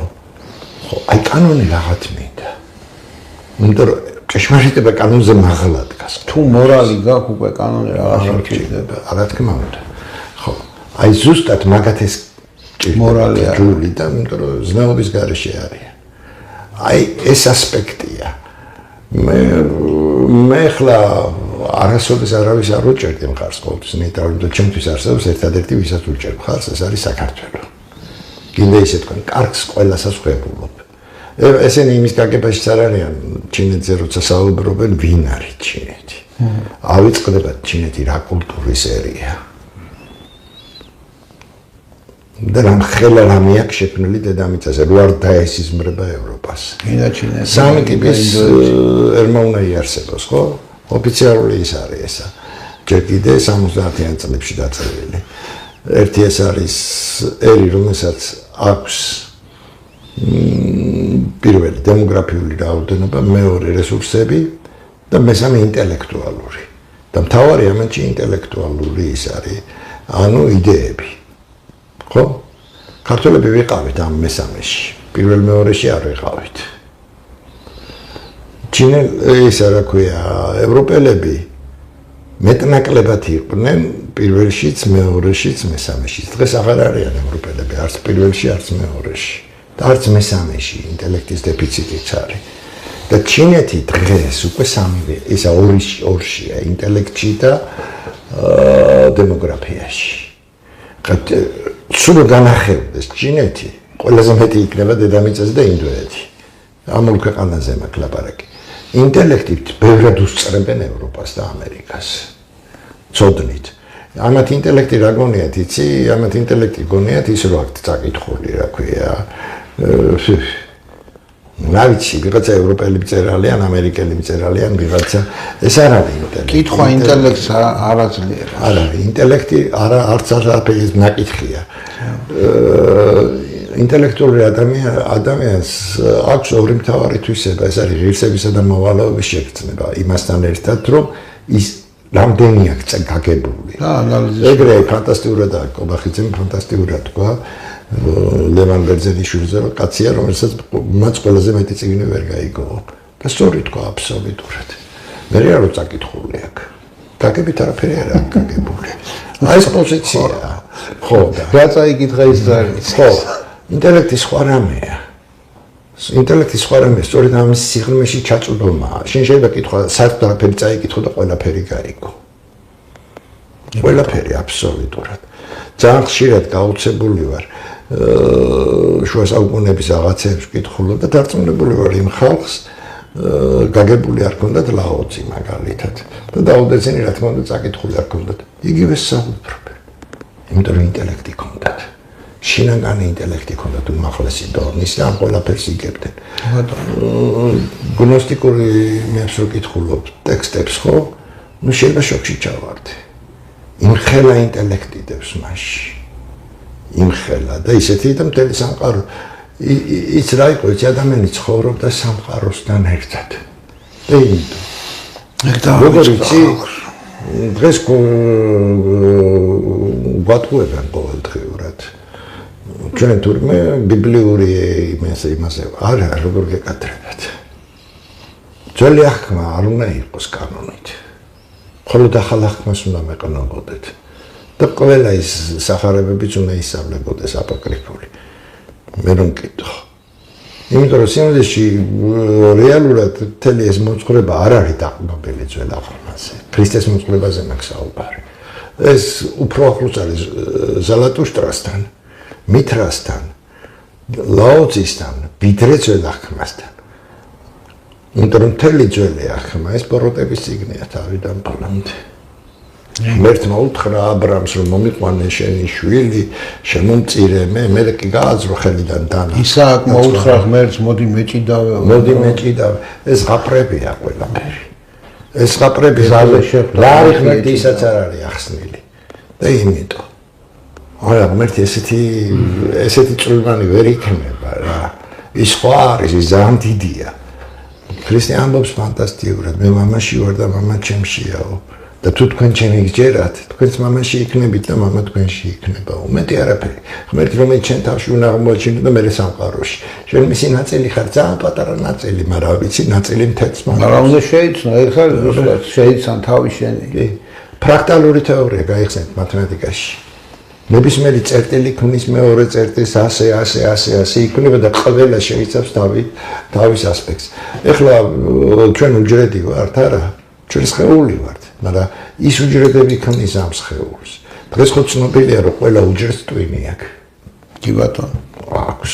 აი კანონი რაღაც მინდა. იმიტომ რომ ჭეშმარიტება კანონზე მაღლა დგას. თუ მორალი გაქვს უკვე კანონი რაღაც შეჭირდება. რა თქმა უნდა. ხო, აი ზუსტად მაგათეს მორალი არის. რჯული და იმიტომ რომ ზნეობის გარეშე არის. აი ეს ასპექტია. მე ხლა არასოდეს არავის არ უჭერდი მხარს ყოველთვის ნეიტრალურად და ჩემთვის არსებობს ერთადერთი ვისაც უჭერ მხარს ეს არის საქართველო. კიდე ისე თქვენ კარგს ყველასაც ხვებულობ. ესენი იმის გაგებაშიც არ არიან ჩინეთზე როცა საუბრობენ ვინ არის ჩინეთი. ავიწყდებათ ჩინეთი რა კულტურის ერია. და რამ ხელა რამე აქვს შექმნილი დედამიწაზე რო არ დაესიზმრება ევროპას. სამი ტიპის ერმა უნდა იარსებოს, ხო? ოფიციალური ის არის ესა. ჯერ კიდე 70-იან წლებში დაწერილი. ერთი ეს არის ერი, რომელსაც აქვს პირველი დემოგრაფიული რაოდენობა, მეორე რესურსები და მესამე ინტელექტუალური. და მთავარი ამაში ინტელექტუალური ის არის, ანუ იდეები. ხო? ქართველები ვიყავით ამ მესამეში. პირველ მეორეში არ ვიყავით. ის რა ქვია, ევროპელები მეტნაკლებად იყვნენ პირველშიც, მეორეშიც, მესამეშიც. დღეს აღარ არიან ევროპელები, არც პირველში, არც მეორეში. და არც მესამეში ინტელექტის დეფიციტიც არის. და ჩინეთი დღეს უკვე სამივე, ისა ორშია, ინტელექტში და დემოგრაფიაში. სულ განახევდეს ჩინეთი, ყველაზე მეტი იქნება დედამიწაზე და ინდოეთი. ამ ორ ქვეყანაზე მაქვს ლაპარაკი. ინტელექტით ბევრად უსწრებენ ევროპას და ამერიკას. ცოდნით. ამათ ინტელექტი რა გონიათ, იცი? ამათ ინტელექტი გონიათ ის რო აქ წაკითხული, რა ქვია. რა ვიცი, ვიღაცა ევროპელი მწერალიან, ამერიკელი მწერალიან, ვიღაცა ეს არ არის ინტელექტი. კითხვა ინტელექტს არ აძლიერებს. არ არის, ინტელექტი არც არაფერი ნაკითხია. ინტელექტუალური ადამიანს აქვს ორი მთავარი თვისება, ეს არის ღირსებისა და მოვალეობის შეგრძნება, იმასთან ერთად, რომ ის რამდენი აქ გაგებული. ეგრე ფანტასტიკურად და კობახიძემ ფანტასტიკურად თქვა ლევან ბერძენიშვილზე, რომ კაცია, რომელსაც მათ ყველაზე მეტი წიგნი ვერ გაიგო. და სწორი თქვა აბსოლუტურად. მე რა რო წაკითხული აქ. გაგებით არაფერი არ აქვს გაგებული. აი ეს პოზიცია. ხო, რა წაიკითხა ის არის. ხო, ინტელექტი სხვა რამეა. ინტელექტი სხვა რამეა, სწორედ ამის სიღრმეში ჩაწვდომაა. შენ შეიძლება კითხვა, საერთოდ არაფერი წაიკითხო და ყველაფერი გაიგო. ყველაფერი აბსოლუტურად. ძალიან ხშირად გაუცებული ვარ შუა საუკუნეების რაღაცებს ვკითხულობ და დარწმუნებული ვარ იმ ხალხს გაგებული არ ქონდათ ლაოცი მაგალითად და დაუდეცენი რა თქმა უნდა წაკითხული არ ქონდათ. იგივე საუბრობენ. იმიტომ რომ ინტელექტი ქონდათ. შინაგანი ინტელექტი ქონდათ უმაღლესი დონის და ამ ყველაფერს იგებდნენ. გნოსტიკური მეებს რო კითხულობ ტექსტებს ხო? ნუ შეიძლება შოქში ჩავარდე. იმხელა ინტელექტი დევს მასში. იმხელა და ისეთი და მთელი სამყარო ის რა იყო, ეს ადამიანი ცხოვრობდა სამყაროსთან ერთად. როგორ იცი, დღეს გვატყუებენ ყოველდღიურად. ჩვენ თურმე ბიბლიური იმაზე არა, როგორ გეკადრებათ. ძველი აღქმა არ უნდა იყოს კანონით. ხოლო ახალ აღქმას უნდა მეყნობოდეთ. და ყველა ის სახარებებიც უნდა ისწავლებოდეს აპოკრიფული. მე რომ მკითხო. იმიტომ რომ სინოდში რეალურად მთელი ეს მოძღვრება არ არის დაყრდნობილი ძველ აღქმაზე. ქრისტეს მოძღვრებაზე მაქვს საუბარი. ეს უფრო ახლოს არის ზალატუშტრასთან, მითრასთან, ლაოცისთან, ვიდრე ძველ აღქმასთან. იმიტომ რომ მთელი ძველი აღქმა ეს პროტების წიგნია თავიდან ბოლომდე. მერთმა უთხრა აბრამს რომ მომიყვანე შენი შვილი, შემომწირე მე კი გააძრო ხელიდან დანა. ისააკ მოუთხრა ღმერთს მოდი მეჭიდავე. მოდი მეჭიდავე. ეს ღაფრებია ყველაფერი. ეს ყაპრები რა არის ღმერთი ისაც არ არის ახსნილი და იმიტომ არა ღმერთი ესეთი წვრილმანი ვერ იქნება რა ის სხვა არის ის ძალიან დიდია ქრისტე ამბობს ფანტასტიკურად მე მამაში ვარ და მამა ჩემშიაო და თუ თქვენ ჩემი გჯერათ თქვენც მამაში იქნებით და მამა თქვენში იქნება უმეტი არაფერი ღმერთი რომელიც ჩვენ თავში უნდა აღმოაჩინოთ და მე სამყაროში ჩვენ მისი ნაწილი ხარ ძალიან პატარა ნაწილი მაგრამ ვიცი ნაწილი მთეთს მაგრამ უნდა შეიცნო ეხლა ზუსტად შეიცან თავი შენი ფრაქტალური თეორია გაიხსენეთ მათემატიკაში ნებისმიერი წერტილი ქმნის მეორე წერტილს ასე იქნება და ყველა შეიცავს თავის ასპექტს ეხლა ჩვენ უჯრედი ვართ არა ჩვენ სხეული ვართ მაგრამ ის უჯრედები ქმნის ამ სხეულს დღეს ხო ცნობილია რომ ყველა უჯრედს ტვინი აქვს კი ბატონო აქვს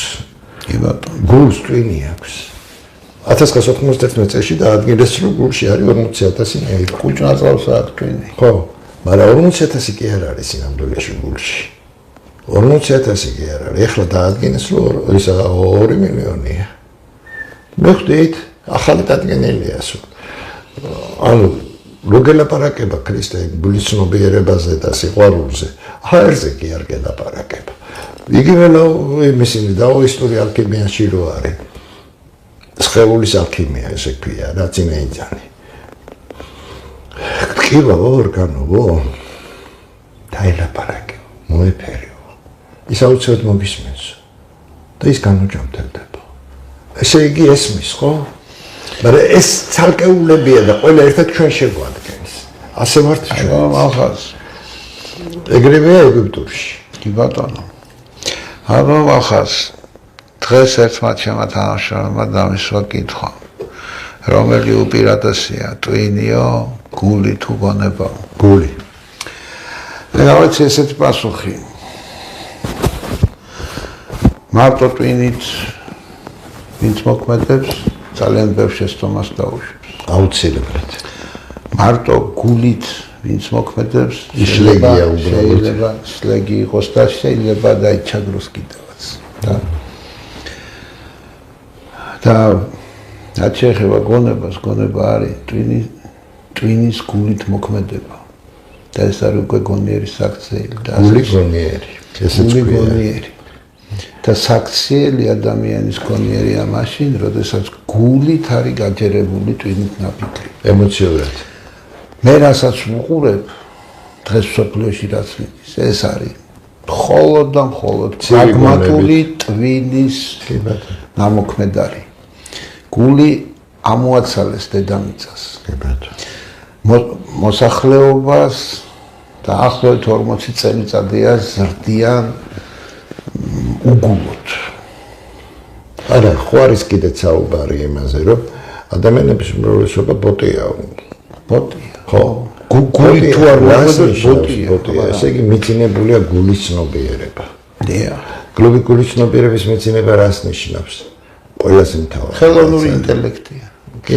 კი ბატონო გულს ტვინი აქვს 1991 წელს დაადგინეს რომ გულში არის 40,000 ნეირონი კუჭნაწლავს აქვს ტვინი ხო მაგრამ 40,000 კი არ არის სინამდვილეში გულში 40,000 კი არ არის ეხლა დაადგინეს რომ ის 2 მილიონია მე ხვდით ახალი დადგენილია ანუ როგელაპარაკება ქრისტე გულის ცნობიერებაზე და სიყვარულზე აერზე კი არ გელაპარაკება იგივე ისინი დაოისტური ალქიმიაში რო არის სხეულის ალქიმია ესე ქვია რაც იმეიძანი ტკივა ორგანო დაელაპარაკე მოეფერიო ის აუცილებლად მოგისმენს და ის განუჯამთელდება ესე იგი ესმის ხო მაგრამ ეს ცალკეულებია და ყველა ერთად ჩვენ შეგვადგენს ასე ვართ ჩვენ ახალს ეგრევეა ეგვიპტურში კი ბატონო ალბათ ახალს დღეს ერთმა ჩემმა თანამშრომელმა დამისვა კითხვა რომელი უპირატესია ტვინიო გული თუ გონება გული რაღაც ესეთი პასუხი მარტო ტვინით ვინც მოქმედებს ძალიან ბევრ შეცდომას დაუშვებს აუცილებლად მარტო გულით ვინც მოქმედებს შლეგია უბრალოდ შეიძლება შლეგი იყოს და შეიძლება დაიჩაგროს კიდევაც და რაც შეეხება გონებას გონება არის ტვინის გულით მოქმედება და ეს არის უკვე გონიერი საქციელი და გული გონიერი ესეც გონიერი და საქციელი ადამიანის გონიერია მაშინ როდესაც გულით არის გაჯერებული ტვინით ნაფიქრი ემოციურად მე რასაც ვუყურებ დღეს სოფლიოში რაც მიდის ეს არის მხოლოდ და მხოლოდ პრაგმატული ტვინის ნამოქმედარი გული ამოაცალეს დედამიწას მოსახლეობას დაახლოებით 40 წელიწადია ზრდიან უგულოდ არა ხო არის კიდეც საუბარი იმაზე რომ ადამიანების უმრავლესობა ბოტია ხო გული თუ არ ბოტია ესე იგი მიცინებულია გულის ცნობიერება გულის ცნობიერების მიცინება რას ნიშნავს ყველაზე მთავარი ხელოვნური ინტელექტია კი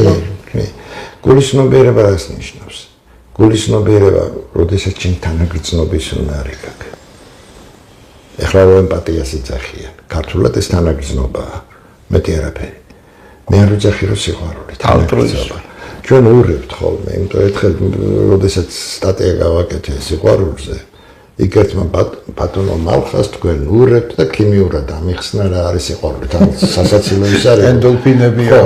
გულის ცნობიერება რას ნიშნავს გულის ცნობიერება როდესაც ჩვენ თანაგრძნობის უნარი გაქვს ეხლა რო ემპათიას იძახიან ქართულად ეს თანაგრძნობაა მეტი არაფერი მე არ ვიძახი რომ სიყვარული ალტრუიზმი ჩვენ ურევთ ხოლმე იმიტომ ერთხელ როდესაც სტატია გავაკეთე სიყვარულზე იქ ერთმა ბატონო მალხას თქვენ ურევთ და ქიმიურად ამიხსნა რა არის სიყვარული თან სასაცილო ის არის ენდორფინებია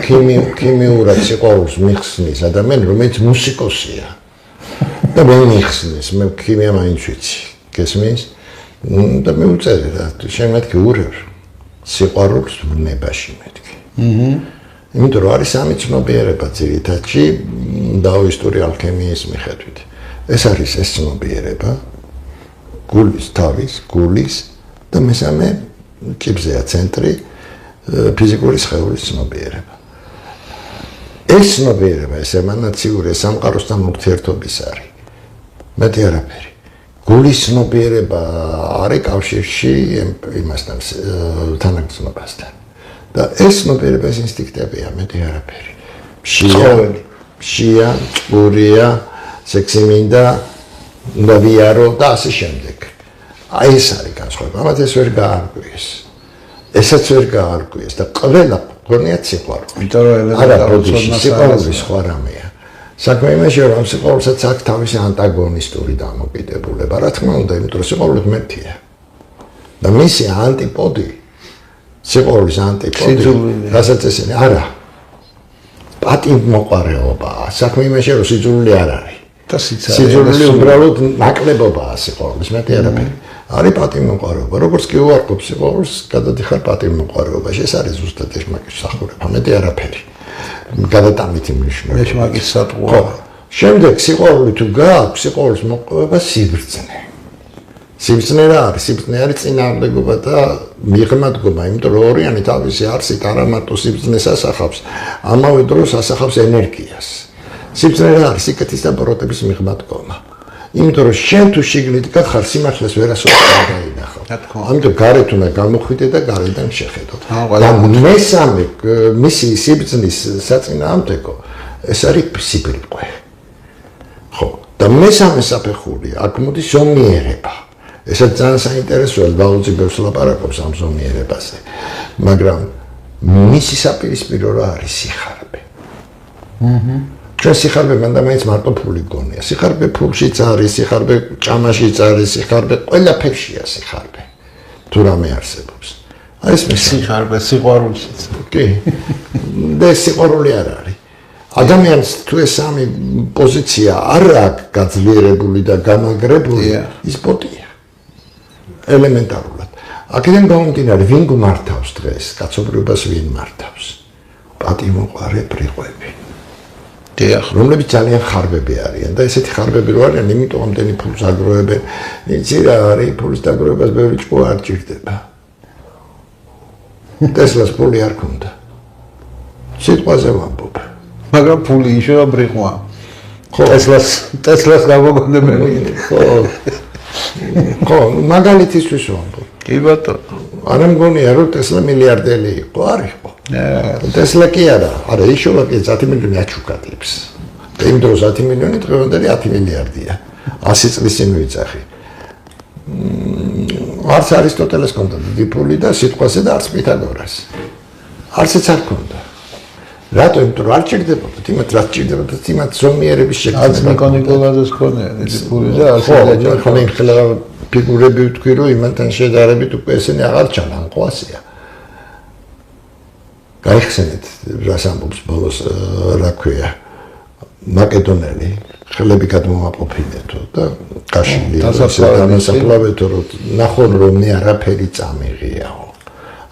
ქიმიურად სიყვარულს მიხსნის ადამიანი რომელიც მუსიკოსია და მე მიხსნის მე ქიმია მაინც ვიცი გესმის და მე უწერე რა შენ მეთქი ურევ სიყვარულს ვნებაში მეთქი იმიტომ რომ არის სამი ცნობიერება ძირითადში დაოისტური ალქიმიის მიხედვით ეს არის ეს ცნობიერება გულის თავის გულის და მესამე ჭიბზეა ცენტრი ფიზიკური სხეულის ცნობიერება ეს ცნობიერება ეს ემანაციური სამყაროსთან ურთიერთობის არის მეტი არაფერი გულის ცნობიერება არის კავშირში იმასთან თანაგრძნობასთან და ეს ცნობიერება ეს ინსტინქტებია მეტი არაფერი მშია ჭურია სექსი მინდა უნდა ვიარო და ასე შემდეგ აი ეს არის განსხვავება ამათ ეს ვერ გაარკვიეს ესაც ვერ გაარკვიეს და ყველა გონიათ სიყვარული იმიტომ რომ არა პროდუში სიყვარული სხვა რამეა საქმე იმაშია, რომ სიყვარულსაც აქვს თავისი ანტაგონისტური დამოკიდებულება. რა თქმა უნდა, იმიტომ რომ სიყვარული ღმერთია. და მისი ანტიპოდი, სიყვარულის ანტიპოდი, რასაც ესენი არა. პატივმოყვარეობაა. საქმე იმაშია, რომ სიძულვილი არ არის. და სიცოცხლე სიძულვილი უბრალოდ ნაკლებობაა სიყვარულის, მეტი არაფერი. არის პატივმოყვარეობა. როგორც კი უარყოფ სიყვარულს, გადადიხარ პატივმოყვარეობაში. ეს არის ზუსტად ეშმაკის მსახურება, მეტი არაფერი. გადატანითი მნიშვნელობა. ეშმაკის სატყუა. შემდეგ სიყვარული თუ გააქვს, სიყვარულის მოპოვება სიბრძნე. სიბრძნე რა არის? სიბრძნე არის წინააღმდეგობა და მიღმადგობა, იმიტომ რომ ორიანი თავისი არსით არა მარტო სიბრძნეს ასახავს, ამავე დროს ასახავს ენერგიას. სიბრძნე რა არის? სიკეთის და ბროტების მიღმადგომა. იმიტომ რომ შენ თუ შიგნით გახარ, სიმართლეს ვერასოდეს არ დაინახავ. ამიტომ გარეთ უნდა გამოხვიდე და გარედან შეხედო. და მესამე მისი სიბრძნის საწინააღმდეგო ეს არის სიბრიტყვე. ხო, და მესამე საფეხური აქ მოდის ზომიერება. ესაც ძალიან საინტერესოა, ბაუძი ბევრს ლაპარაკობს ამ ზომიერებაზე. მაგრამ მისი საპირისპირო რა არის სიხარბე. ჩვენ სიხარბე მანდა მაინც მარტო ფული გონია. სიხარბე ფულშიც არის, სიხარბე ჭამაშიც არის, სიხარბე ყველაფერშია სიხარბე. თუ რამე არსებობს. ეს სიხარბე სიყვარულშიც. კი. და სიყვარული არ არის. ადამიანს თუ ეს სამი პოზიცია არ აქვს გაძლიერებული და გამაგრებული, ის ბოტია. ელემენტარულად. აქედან გამომდინარე, ვინ გმართავს დღეს, კაცობრიობას ვინ მართავს? პატივმოყვარე ბრიყვები. რომლებიც ძალიან ხარბები არიან და ესეთი ხარბები რო არიან, იმიტომ ამდენი ფულს აგროვებენ. იცი რა არის, ფულის დაგროვებას ბევრი ჭკუა არ ჭირდება. ტესლას ფული არ ქონდა. სიტყვაზე ვამბობ. მაგრამ ფული იშოვა ბრიყვა. ხო, ტესლას გამოგონებელი. ხო, მაგალითისთვის ვამბობ. კი ბატონო. არა მგონია რომ ტესლა მილიარდელი იყო, არ იყო. ტესლა კი არა, არა იშოვა კი 10 მილიონი აჩუქადებს. და იმ დროს 10 მილიონი დღევანდელი 10 მილიარდია. 100 წლის წინ ვიძახი. არც არისტოტელეს ჰქონდა დიდი ფული და სიტყვაზე და არც პითაგორას. არცაც არ ჰქონდა. რატო? იმიტომ რომ არ ჭირდებოდა, იმათ რაც ჭირდებოდა, იმათ ზომიერების შექმნა. არც ნიკოლაძეს ჰქონია დიდი ფული და არც ხო, ხოლმე ფიგურები ვთქვი, რომ იმათთან შედარებით უკვე ესენი აღარ ჩანან, ხო ასეა. გაიხსენეთ, რას ამბობს ბოლოს, რა ქვია, მაკედონელი, ხელები გადმოვაყოფინეთო და გაშილი დასაფლავეთო, რომ ნახონ, რომ მე არაფერი წამიღიაო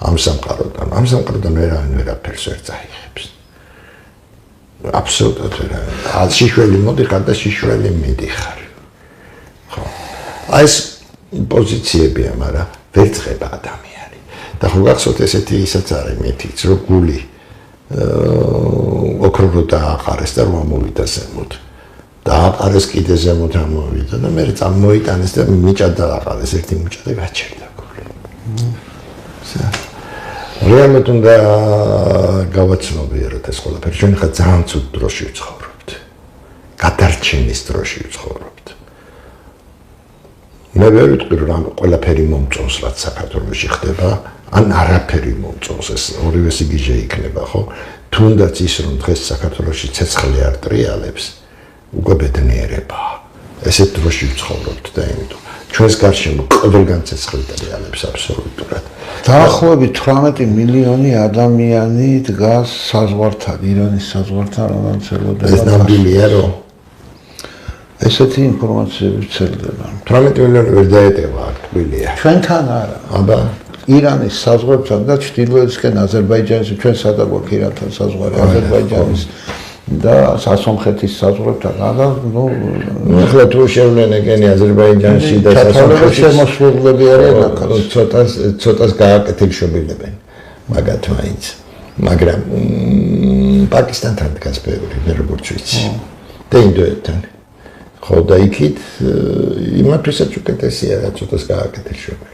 ამ სამყაროდან. ამ სამყაროდან ვერაფერს ვერ წაიღებს. აბსოლუტურად ვერავინ. შიშველი მოდიხარ და შიშველი მიდიხარ. ხო. აი ეს პოზიციებია, მაგრამ ვერ წება ადამიანი. და ხო გახსოვთ ესეთი ისაც არის მითიც, რომ გული ოქრო დააყარეს და რომ ამოვიდა ზემოთ. დააყარეს კიდე ზემოთ ამოვიდა და მე წამოიტანეს და მიჭა დააყარეს ერთი მიჭა და გაჩერდა გული. რეალურად უნდა გავაცნობიეროთ ეს ყველაფერი. ჩვენ ხა ძალიან ცუდ დროში ვცხოვრობთ. გადარჩენის დროში ვცხოვრობთ. მე ვერ ვიტყვი რომ ყველაფერი მომწონს რაც საქართველოში ხდება, ან არაფერი მომწონს, ეს ორივე სიგიჟე იქნება, ხო? თუნდაც ის რომ დღეს საქართველოში ცეცხლი არ ტრიალებს, უკვე ბედნიერებაა. ესეთ დროში ვცხოვრობთ და იმიტომ ჩვენს გარშემო ყველგან ცეცხლი ტრიალებს აბსოლუტურად. დაახლოებით 18 მილიონი ადამიანი დგას საზღვართან, ირანის საზღვართან, რომელიც ელოდება. ეს ნამდვილია რომ ესეთი ინფორმაციები ვრცელდება. 18 მილიონი ვერ დაეტევა აქ თბილია. ჩვენთან არა. აბა ირანის საზღვართან და ჩრდილოეთისკენ აზერბაიჯანის, ჩვენ სადა გვაქვს ირანთან საზღვარი, აზერბაიჯანის და სასონხეთის საზღვართან. და ნუ ახლა თუ შევლენ ეგენი აზერბაიჯანში და სასონხეთის შემოსვლები არიან აქ. ცოტას გააკეთებშობილებენ. მაგათ მაინც. მაგრამ პაკისტანთან დგას ბევრი, მე როგორც ვიცი. და ინდოეთთან. ხო და იქით იმათვისაც უკეთესია რა ცოტას გააკეთებშობილებენ.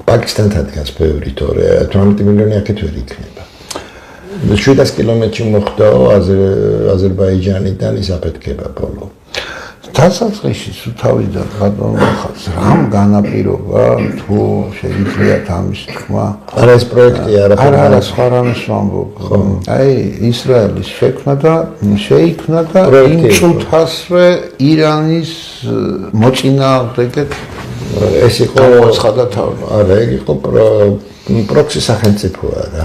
პაკისტანთან დგას ბევრი, თორე 18 მილიონი აქეთ ვერ იქნება. 700 კილომეტრში მოხდაო აზერბაიჯანიდან ის აფეთქება ბოლო. დასაწყისში თუ თავიდან ბატონო ხალხს რამ განაპირობა თუ შეგიძლიათ ამის თქმა არა ეს პროექტი არა სხვა რამის ვამბობ აი ისრაელის შექმნა და შეიქმნა და იმ წუთასვე ირანის მოწინააღმდეგეთ ეს იყო ცხადა თავი არა ეგ იყო პროქსი სახელმწიფოა რა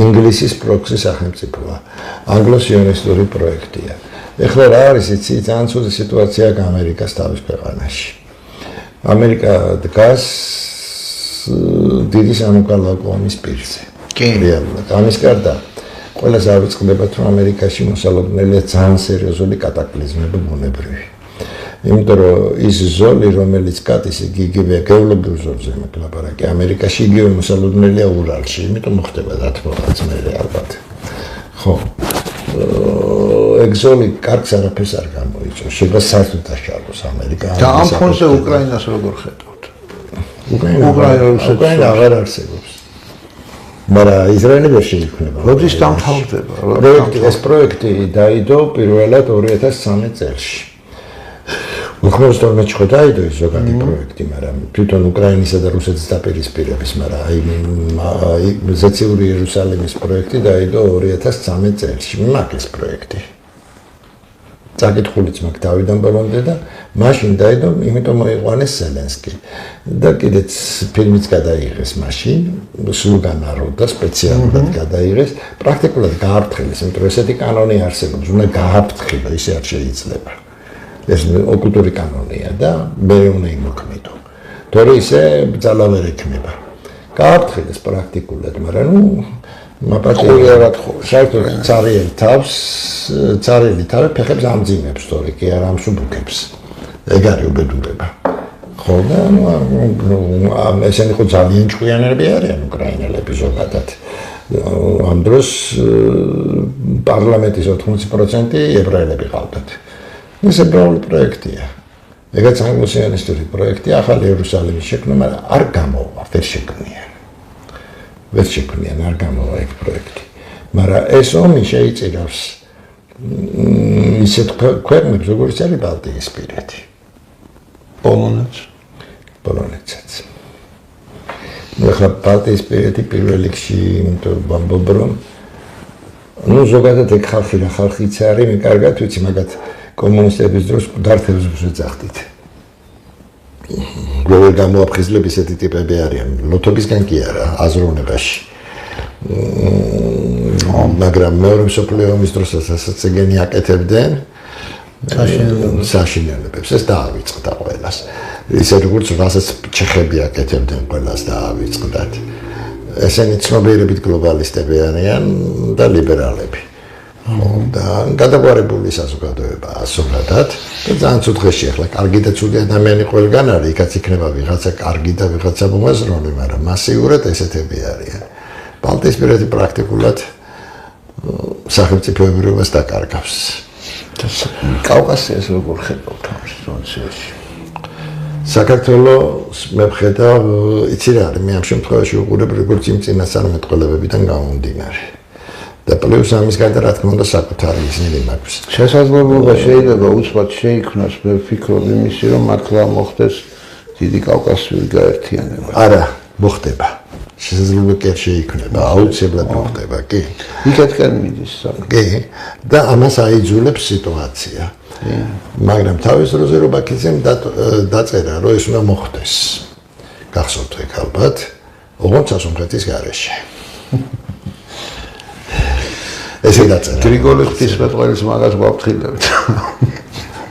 ინგლისის პროქსი სახელმწიფოა ანგლო-სიონისტური პროექტია ეხლა რა არის იცი ძალიან ცუდი სიტუაციაა ამერიკას თავის ქვეყანაში ამერიკა დგას დიდი სამოქალაქო ომის პირზე კი რეალურად ამის გარდა ყველას ავიწყდებათ რომ ამერიკაში მოსალოდნელია ძალიან სერიოზული კატაკლიზმები ბუნებრივი იმიტომ რომ ის ზოლი რომელიც კატის იგივე გეოლოგიურ ზოლზე მოგლაპარაკე ამერიკაში იგივე მოსალოდნელია ურალში იმიტომ მოხდება რა თქმა უნდა მე ალბათ ხო ეგზოლი კარგს არაფერს არ გამოიწვევს შეიძლება საერთოდ დაშალოს ამერიკა და ამ ფონზე უკრაინას როგორ ხედავთ უკრაინა აღარ არსებობს მაგრამ ისრაელი ვერ შეიქმნება როდის დამთავრდება ეს პროექტი დაიდო პირველად 2013 წელს 92 ხო დაიდო ეს ზოგადი პროექტი, მაგრამ თვითონ უკრაინისა და რუსეთის დაპირისპირების, მაგრამ აი ზეციური იერუსალიმის პროექტი დაიდო 2013 წელს. მაგ ეს პროექტი. საკითხულიც მაგ დავიდან ბოლომდე და მაშინ დაიდო, იმიტომ მოიყვანეს ზელენსკი. და კიდეც ფილმიც გადაიღეს მაშინ, სულგან ნაროდა სპეციალურად გადაიღეს, პრაქტიკულად გააფრთხილეს, იმიტომ რომ ესეთი კანონი არსებობს, უნდა გააფრთხილო, ისე არ შეიძლება. ეს ოკულტური კანონია და მე უნდა იმოქმედო. თორე ისე ბრძალა ვერ ექნება. გააფრთხილეს პრაქტიკულად, მაგრამ ნუ მაპატიურად ხო, საერთოდ цаრიელი თავი ფეხებს ამძიმებს, თორე კი არ ამსუბუქებს. ეგ არის უბედურება. ხო და ნუ ესენი ხო ძალიან ჭკვიანები არიან უკრაინელები ზოგადად. ამ დროს პარლამენტის 80% ებრაელები ყავდათ. ეს ებრაული პროექტია. ეგაც ანგლო-სიონისტური პროექტია, ახალი იერუსალიმის შექმნა, მაგრამ არ გამოვა, ვერ შექმნიან, არ გამოვა ეგ პროექტი. მაგრამ ეს ომი შეიწირავს ისეთ ქვეყნებს, როგორც არის ბალტიისპირეთი. პოლონეთსაც. ახლა ბალტიისპირეთი პირველ რიგში ვამბობ, რომ ნუ ზოგადად ეგ ხალხი რა ხალხიც არის, მე კარგად ვიცი, მაგათ კომუნისტების დროს დართებს ვეძახდით. როგორ გამოაფხიზლებს ესეთი ტიპები არიან. ლოთობისგან კი არა, აზროვნებაში. მაგრამ მეორე მსოფლიო ომის დროსაც ასაც ეგენი აკეთებდნენ საშინელებებს. ეს დაავიწყდა ყველას. ისე როგორც რასაც ჩეხები აკეთებდნენ ყველას დაავიწყდათ. ესენი ცნობიერებით გლობალისტები არიან და ლიბერალები. და გადაგვარებული საზოგადოებაა ზოგადად და ძალიან ცუდ დღეში ახლა კარგი და ცუდი ადამიანი ყველგან არის, იქაც იქნება ვიღაცა კარგი და ვიღაცა მომაზრონი, მაგრამ მასიურად ესეთები არიან. ბალტიისპირეთი პრაქტიკულად სახელმწიფოებრიობას დაკარგავს. კავკასიას როგორ ხედავთ ამ სიტუაციაში? საქართველოს მე ვხედავ, იცი რა არის, მე ამ შემთხვევაში უყურებ როგორც იმ წინასწარმეტყველებებიდან გამომდინარე. და პლუს ამის გარდა რა თქმა უნდა საკუთარი ისინი მაქვს. შესაძლებლობა შეიძლება უცბად შეიქმნას, მე ვფიქრობ იმისი, რომ მართლა მოხდეს დიდი კავკასიური გაერთიანება. არა, მოხდება. შესაძლებლობა კი არ შეიქმნება, აუცილებლად მოხდება, კი. იქეთკენ მიდის საქმე. კი, და ამას აიძულებს სიტუაცია. მაგრამ თავის დროზე რო ბაქიძემ დაწერა, რომ ეს უნდა მოხდეს. გახსოვთ ეგ ალბათ, ოღონდ სასუნთქეთის გარეშე. ესე დაწერა. გრიგოლის ღვთისმეტყველის მაგას გვაფრთხილებთ.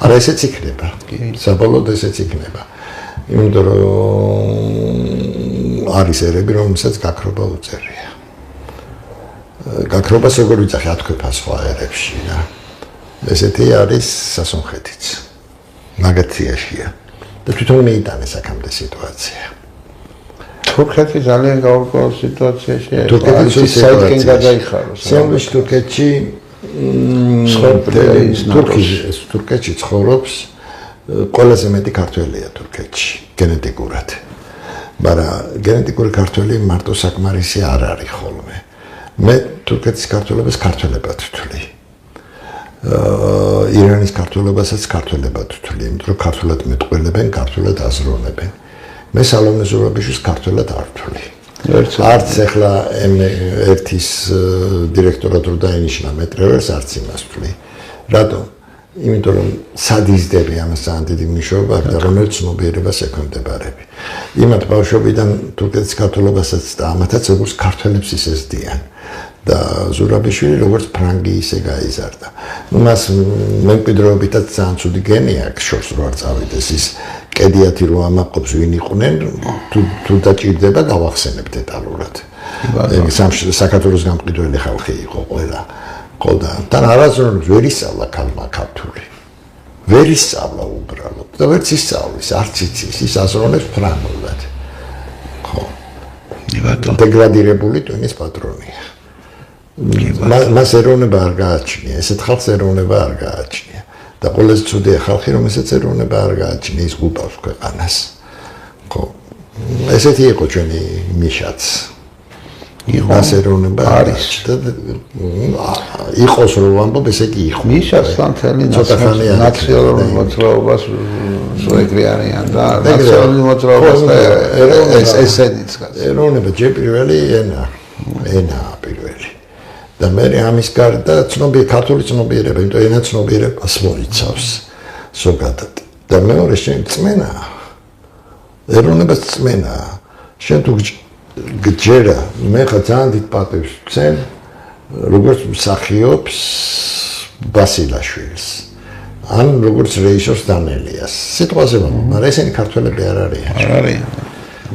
არა, ესეც იქნება. საბოლოოდ ესეც იქნება. იმიტომ რომ არის ერები, რომელსაც გაქრობა უწერია. გაქრობას როგორ ვიძახი ათქვეფა სხვა ერებში რა. ესეთი არის სასუნთქეთიც. მაგაციაშია. და თვითონ მეიტანეს აქამდე სიტუაცია. თურქეთი ძალიან გაურკვეველ სიტუაციაშია. თურქეთი საერთოდ გადაიხაროს. სიამოვნებაში თურქეთში თურქეთში ცხოვრობს ყველაზე მეტი ქართველია თურქეთში გენეტიკურად. მაგრამ გენეტიკური ქართველი მარტო საკმარისი არ არის ხოლმე. მე თურქეთის ქართველებს ქართველებად ვთვლი. ირანის ქართველობასაც ქართველებად ვთვლი, იმიტომ რომ ქართულად მეტყველებენ, ქართულად აზროვნებენ. მე სალომე ზურაბიშვილს ქართულად არ ვთვლი. არც ახლა M1-ის დირექტორად რო დაინიშნა მეტრევერს არც იმას ვთვლი. რატომ? იმიტომ რომ სადიზდები ამას ძალიან დიდი მნიშვნელობა აქვს და რომელიც ცნობიერებას ექვემდებარები. იმათ ბავშვობიდან თურქეთის ქართველობასაც და ამათაც როგორც ქართველებს ისე ზდიან. და ზურაბიშვილი როგორც ფრანგი ისე გაიზარდა. მას მემკვიდრეობითაც ძალიან ცუდი გენი აქვს, შორს რო არ წავიდეს ის კედიათი რო ამაყობს ვინ იყვნენ, თუ დაჭირდება გავახსენებ დეტალურად. საქართველოს გამყიდველი ხალხი იყო ყველა. ყოდა. თან არასდროს ვერ ისწავლა ქალმა ქართული. ვერ ისწავლა უბრალოდ და ვერც ისწავლის, არც იცის, ის აზროვნებს ფრანგულად. ხო. დეგრადირებული ტვინის პატრონია. მას ეროვნება არ გააჩნია, ესეთ ხალხს ეროვნება არ გააჩნია. და ყველაზე ცუდია ხალხი, რომელსაც ეროვნება არ გააჩნია, ის გუბავს ქვეყანას. ხო. ესეთი იყო ჩვენი მიშაც. მას ეროვნება არის და იყოს რომ ვამბობ, ესე კი იყო. მიშაცთან თელი ნაციონალური მოძრაობას ზოეგრი არიან და ნაციონალური მოძრაობას და ესენიც გასა. ეროვნება ჯერ პირველი ენა პირველი. და მე ამის გარდა ქართული ცნობიერება, იმიტომ ენა ცნობიერებას მოიცავს ზოგადად. და მეორე შენ წმენა. ეროვნებას წმენა. შენ თუ გჯერა, მე ხა ძალიან დიდ პატივს ვქცენ, როგორც მსახიობს ბასილაშვილს. ან როგორც რეჟისორს დანელიას. სიტყვაზე ვამბობ, მაგრამ ესენი ქართველები არ არიან. არ არიან.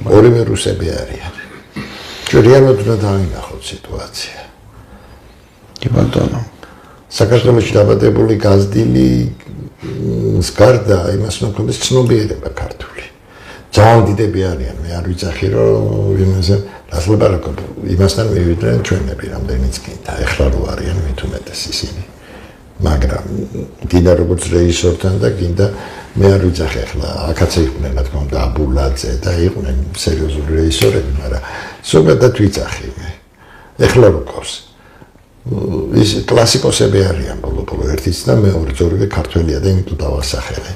ორივე რუსები არიან. ჩვენ რეალურად უნდა დავინახოთ სიტუაცია. კი ბატონო. საქართველოში დაბადებული გაზრდილი გარდა იმას ნოქობის ცნობიერება ქართული. ძალიან დიდები არიან, მე არ ვიცახი რომ იმაზე დასლაბარაკო იმასთან მივიდნენ ჩვენები რამდენიც გინდა, ეხლა რო არიან მით უმეტეს ისინი. მაგრამ გინდა როგორც რეჟისორთან და გინდა მე არ ვიცახი ახლა აქაც იყვნენ რა თქმა უნდა აბულაძე და იყვნენ სერიოზული რეჟისორები, მაგრამ ზოგადად ვიცახი მე. ეხლა რო ყავს ის კლასიკოსები არიან ბოლო ერთიც და მეორე ორივე ქართველია და იმიტომ დავასახელე.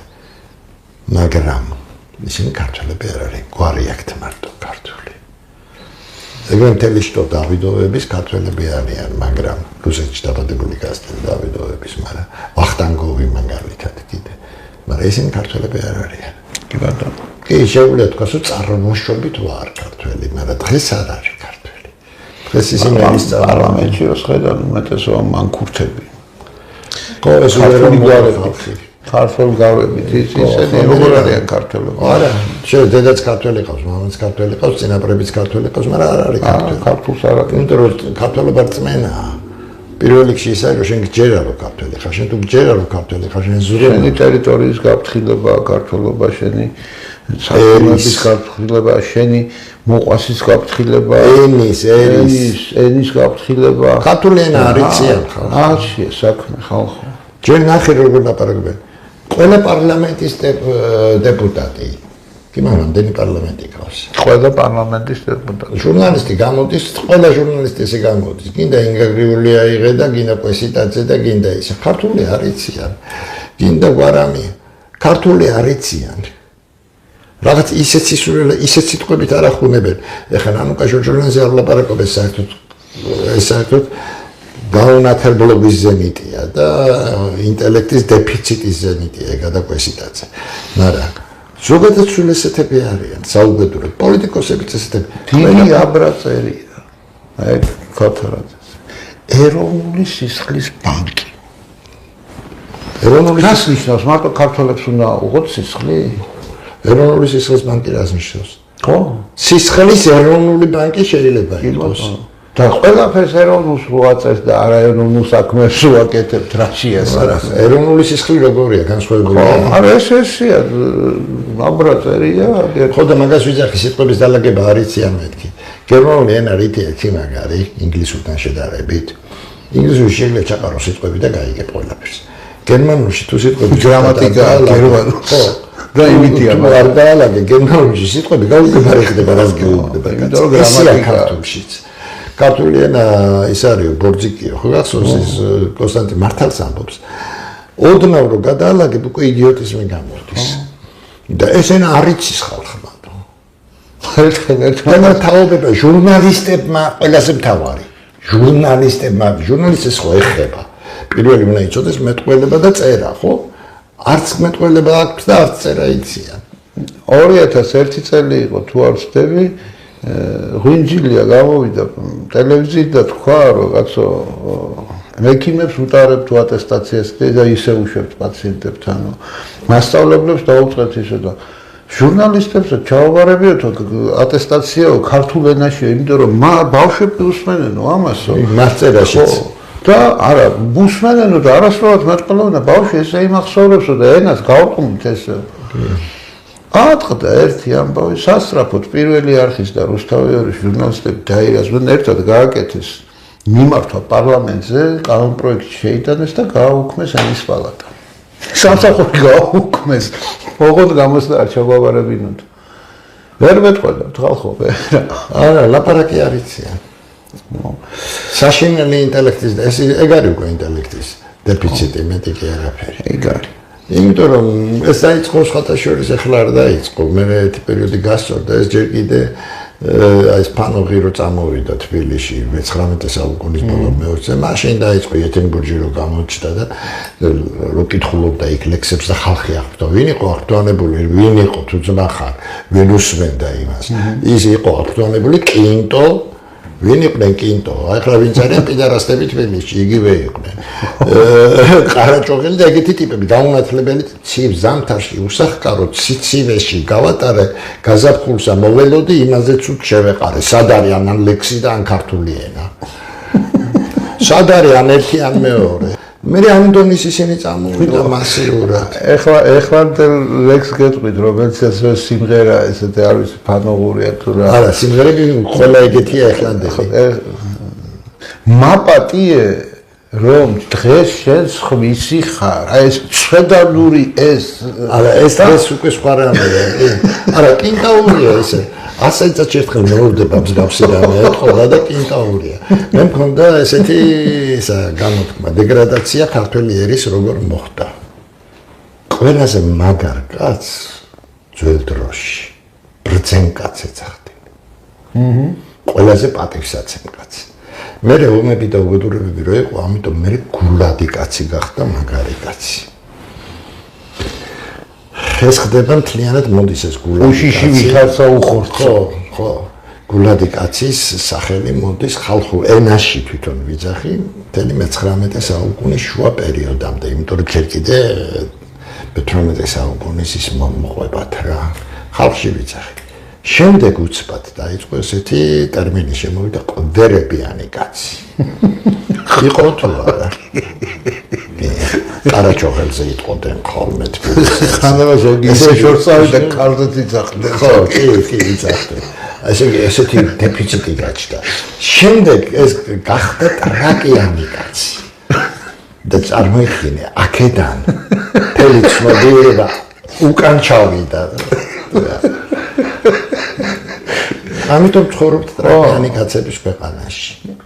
მაგრამ ისინი ქართველები არ არიან, გვარი აქვთ მარტო ქართული. ეგრე მთელი შტო დავიდოვების ქართველები არიან, მაგრამ რუსეთში დაბადებული გაზრდილი დავიდოვების, მაგრამ ვახტანგოვი მაგალითად კიდე. მაგრამ ისინი ქართველები არ არიან. კი ბატონო. კი შეგვიძლია თქვას, რომ წარმოშობით ვარ ქართველი, მაგრამ დღეს არ არის ქართველი. დღეს ისინი არის პარლამენტში შეხედან უმეტესობა მანქურთები. ხო, ეს უეროვნე გვარები. ქართულ გავებით ისინი როგორ არიან ქართველები? არა, შეიძლება დედაც ქართველი ყავს, მამაც ქართველი ყავს, წინაპრებიც ქართველი ყავს, მაგრამ არ არის ქართველი. ქართულს არ აქვს. იმიტომ რომ ქართველობა რწმენაა. პირველ რიგში ის არის, რომ შენ გჯერა რომ ქართველი ხარ, შენ თუ გჯერა რომ ქართველი ხარ, შენ ზურები. შენი ტერიტორიის გაფრთხილება, ქართველობა, შენი საქმეების გაფრთხილება, შენი მოყვასის გაფრთხილება, ენის გაფრთხილება. ქართული ენა არიციან ხალხი. აჩი, საქმე ხალხო. ჯერ ნახე როგორ ლაპარაკობენ. ყველა პარლამენტის დეპუტატი. კი მაგრამ რამდენი პარლამენტი ყავს? ყველა პარლამენტის დეპუტატი. ჟურნალისტი გამოდის, ყველა ჟურნალისტი ესე გამოდის. გინდა ინგაგრიული აიღე და გინდა კვესიტაძე და გინდა ისე. ქართული არიციან. გინდა გვარამი. ქართული არიციან. რაღაც ისეთ სიტყვებით არ ახუნებენ. ეხლა ნანუკა ჟურნალისტზე არ ლაპარაკობენ საერთოდ. ეს საერთოდ გაუნათებლობის ზენიტია და ინტელექტის დეფიციტის ზენიტია გადაკვესიტაძე. მაგრამ ზოგადად სულ ესეთები არიან, საუბედუროდ პოლიტიკოსებიც ესეთები. დიდი აბრაწერია. აი ქოთრაძეს. ეროვნული სისხლის ბანკი. ეროვნული რას ნიშნავს? მარტო ქართველებს უნდა უღოთ სისხლი? ეროვნული სისხლის ბანკი რას ნიშნავს? ხო? სისხლის ეროვნული ბანკი შეიძლება იყოს. და ყველაფერს ეროვნულს ვუაწევს და არაეროვნულ საქმეს ვაკეთებთ რაშია სადაც ეროვნული სისხლი როგორია განსხვავებულია? არა ესეა აბრაწერია. ხო და მაგას ვიძახი სიტყვების დალაგება არიციან მეთქი. გერმანული ენა რითი ერთი მაგარი ინგლისურთან შედარებით. ინგლისურში შეიძლება ჩაყარო სიტყვები და გაიგებ ყველაფერს. გერმანულში თუ სიტყვები გრამატიკა გერმანულს. ხო. და იმითია არ დაალაგე გერმანულში სიტყვები გაუგებარი ხდება რას გეუბნება. იმიტომ რომ გრამატიკა ქართულშიც. ქართული ენა ის არის ბორძიკიო, ხო გახსოვს ის კონსტანტინ მართალს ამბობს. ოდნავ რომ გადაალაგებ უკვე იდიოტიზმი გამოდის. და ეს ენა არ იცის ხალხმა. ერთხელ თაობება ჟურნალისტებმა ყველაზე მთავარი. ჟურნალისტებს ხო ეხება. პირველი უნდა იცოდეს მეტყველება და წერა, ხო? არც მეტყველება აქვს და არც წერა იციან. 2001 წელი იყო თუ არ ვცდები, ღვინჯილია გამოვიდა ტელევიზიით და თქვა რომ კაცო მექიმებს უტარებთ თუ ატესტაციას და ისე უშვებთ პაციენტებთან. მასწავლებლებს დაუწყეთ ისე და ჟურნალისტებს ჩაუვარებიოთ ატესტაციაო ქართულ ენაშია, იმიტომ რომ ბავშვები უსმენენო ამასო. მასწერაშიც. და არა, უსმენენო და არასდროს მეტყველებნა ბავშვი ესე იმახსოვრებსო და ენას გავყმით ესე. ატყდა ერთი ამბავი სასწრაფოდ პირველი არხის და რუსთავიორის ჟურნალისტები დაირაზმენ ერთად გააკეთეს მიმართვა პარლამენტზე, კანონპროექტი შეიტანეს და გააუქმეს ენის პალატა. სამსახური გააუქმეს, ოღონდ გამოსდა არ ჩაგვაბარებინოთ. ვერ მეტყველებთ ხალხო, არა, ლაპარაკი არ იციან. საშინელი ინტელექტის და ეს ეგ არის უკვე ინტელექტის დეფიციტი, მეტი კი არაფერი. ეგ არის. იმიტომ რომ ეს დაიწყო სხვათა შორის ახლა არ დაიწყო. მე ერთი პერიოდი გასწორდა ეს ჯერ კიდე აი ეს ფანოღი რო წამოვიდა თბილისში 19 საუკუნის ბოლო მეოცე მაშინ დაიწყო ეთენბურგი რო გამოჩნდა და რო კითხულობდა იქ ლექსებს და ხალხი აღბდა ვინ იყო აღბდანებული ვინ იყო თუ ძმა ხარ ვინ უსმენდა იმას ის იყო აღბდანებული კინტო ვინ იყვნენ კინტო ახლა ვინც არიან პიდარასტები თბილისში იგივე იყვნენ ყარაჭოღელი და ეგეთი ტიპები დაუნათლებელი ცივ ზამთარში უსახკარო ციცივეში გავატარე გაზაფხულსა მოველოდი იმაზეც უც შევეყარე სად არის ან ლექსი და ან ქართული ენა სად არის ან ერთი ან მეორე მე ამდონის ისინი წამოვიდა მასიურად ეხლა ლექს გეტყვით რომელიც ესე სიმღერა ესეთი არ ვიცი ფანოღურია თუ რა არა სიმღერები ყველა ეგეთია ეხლა მაპატიე რომ დღეს შენ ხვისი ხარ აი ეს ცხედანური ეს არა ეს დღეს უკვე სხვა რამეა არა კინტაურია ესე ასეც ერთხელ მეორდება მსგავსი რამე ეთქვა და კინტაურია მე მქონდა ესეთი ისა გამოთქმა დეგრადაცია ქართველი ერის როგორ მოხდა ყველაზე მაგარ კაცს ძველ დროში ბრძენ კაცს ეძახდნენ ყველაზე პატივსაცემ კაცს მე ომები და უბედურებები რო იყო ამიტომ მე გულადი კაცი გახდა მაგარი კაცი ეს ხდება მთლიანად მოდის ეს გულადი უშიში ვიხარცა უხორცო ხო გულადი კაცის სახელი მოდის ხალხურ ენაში თვითონ ვიძახი მთელი მე-19 საუკუნის შუა პერიოდამდე იმიტომ რომ ჯერ კიდე მე-18 საუკუნის ის მოყვებათ რა ხალხში ვიძახი შემდეგ უცბად დაიწყო ესეთი ტერმინი შემოვიდა ყვდერებიანი კაცი იყო თუ არა ყარაჩოღელზე იტყოდნენ ხოლმე თბილისში ხანდა ზოგი ისე შორსავი და კარდაც იცახდნენ ხო კი იცახდნენ ესეთი დეფიციტი გაჩნდა შემდეგ ეს გახდა ტრაკიანი კაცი და წარმოიდგინე აქედან მთელი ცნობიერება უკან ჩავიდა ამიტომ ცხოვრობთ ტრაკიანი კაცების ქვეყანაში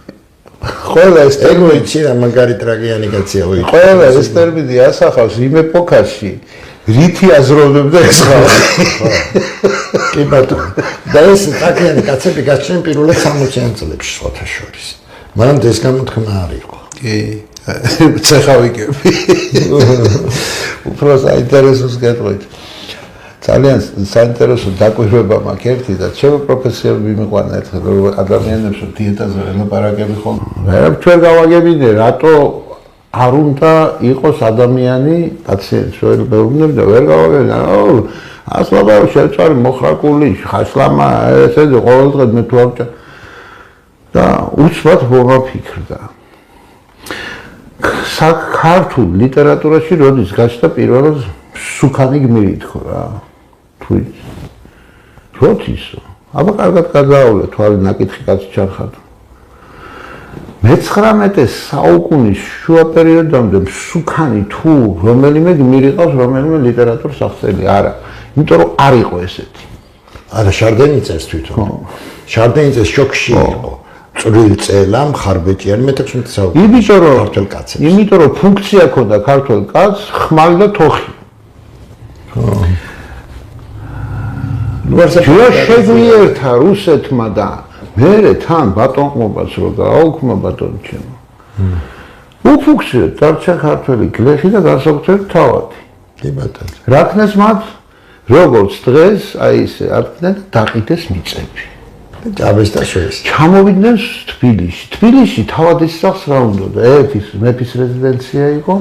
ყველა ეს ტერმინი რა მაგარი ტრაკიანი კაცია ოი ყველა ეს ტერმინი ასახავს იმ ეპოქაში რითი აზროვნებდა ეს ხალხი კი ბატონო და ეს ტრაკიანი კაცები გაჩნდნენ პირველად 60-იან წლებში სხვათა შორის მაგრამ ეს გამოთქმა არ იყო კი ცეხავიკები უფრო საინტერესოს გეტყვით ძალიან საინტერესო დაკვირვება მაქვს ერთი და ჩემო პროფესიამ მიმიყვანა ერთხელ რომ ადამიანებს დიეტაზე ელაპარაკები ხომ ვერ გავაგებინე რატო არ უნდა იყოს ადამიანი პაციენტს ვერ გავაგებინე ასლაბა შეწარი მოხრაკული ხაშლამა ესეზე ყოველდღე მე თუ ავჭა და უცბად მომაფიქრდა საქართველოს ლიტერატურაში როდის გაჩნდა პირველად სუქანი გმირი თქო რა როთისო აბა კარგად გადაავლე თვალი ნაკითხი კაცი ჩარხატო მე-19 საუკუნის შუა პერიოდამდე სუქანი თუ რომელიმე გმირი ყავს რომელიმე ლიტერატურის აღწერილი არა იმიტომ რომ არ იყო ესეთი არა შარდენიცეს თვითონ შარდენიცეს შოქში იყო წვრილ წელა მხარბეჭიანი მე-16 საუკუნეში. იმიტომ რომ ფუნქცია ქონდა ქართულ კაცს ხმალი და თოხი. შეგვიერთა რუსეთმა და მერე თან ბატონყმობას რო გააუქმა ბატონო ჩემო. უფუქციოდ დარჩა ქართველი გლეხი და განსაკუთრებით თავადი. კი ბატონო. რაქნეს მათ როგორც დღეს აი ესე არქდნენ და დაყიდეს მიწები. აბეს და შეეს. ჩამოვიდნენ თბილისში. თბილისში თავადის სახლს რა უნდა? ერთის მეფის რეზიდენცია იყო.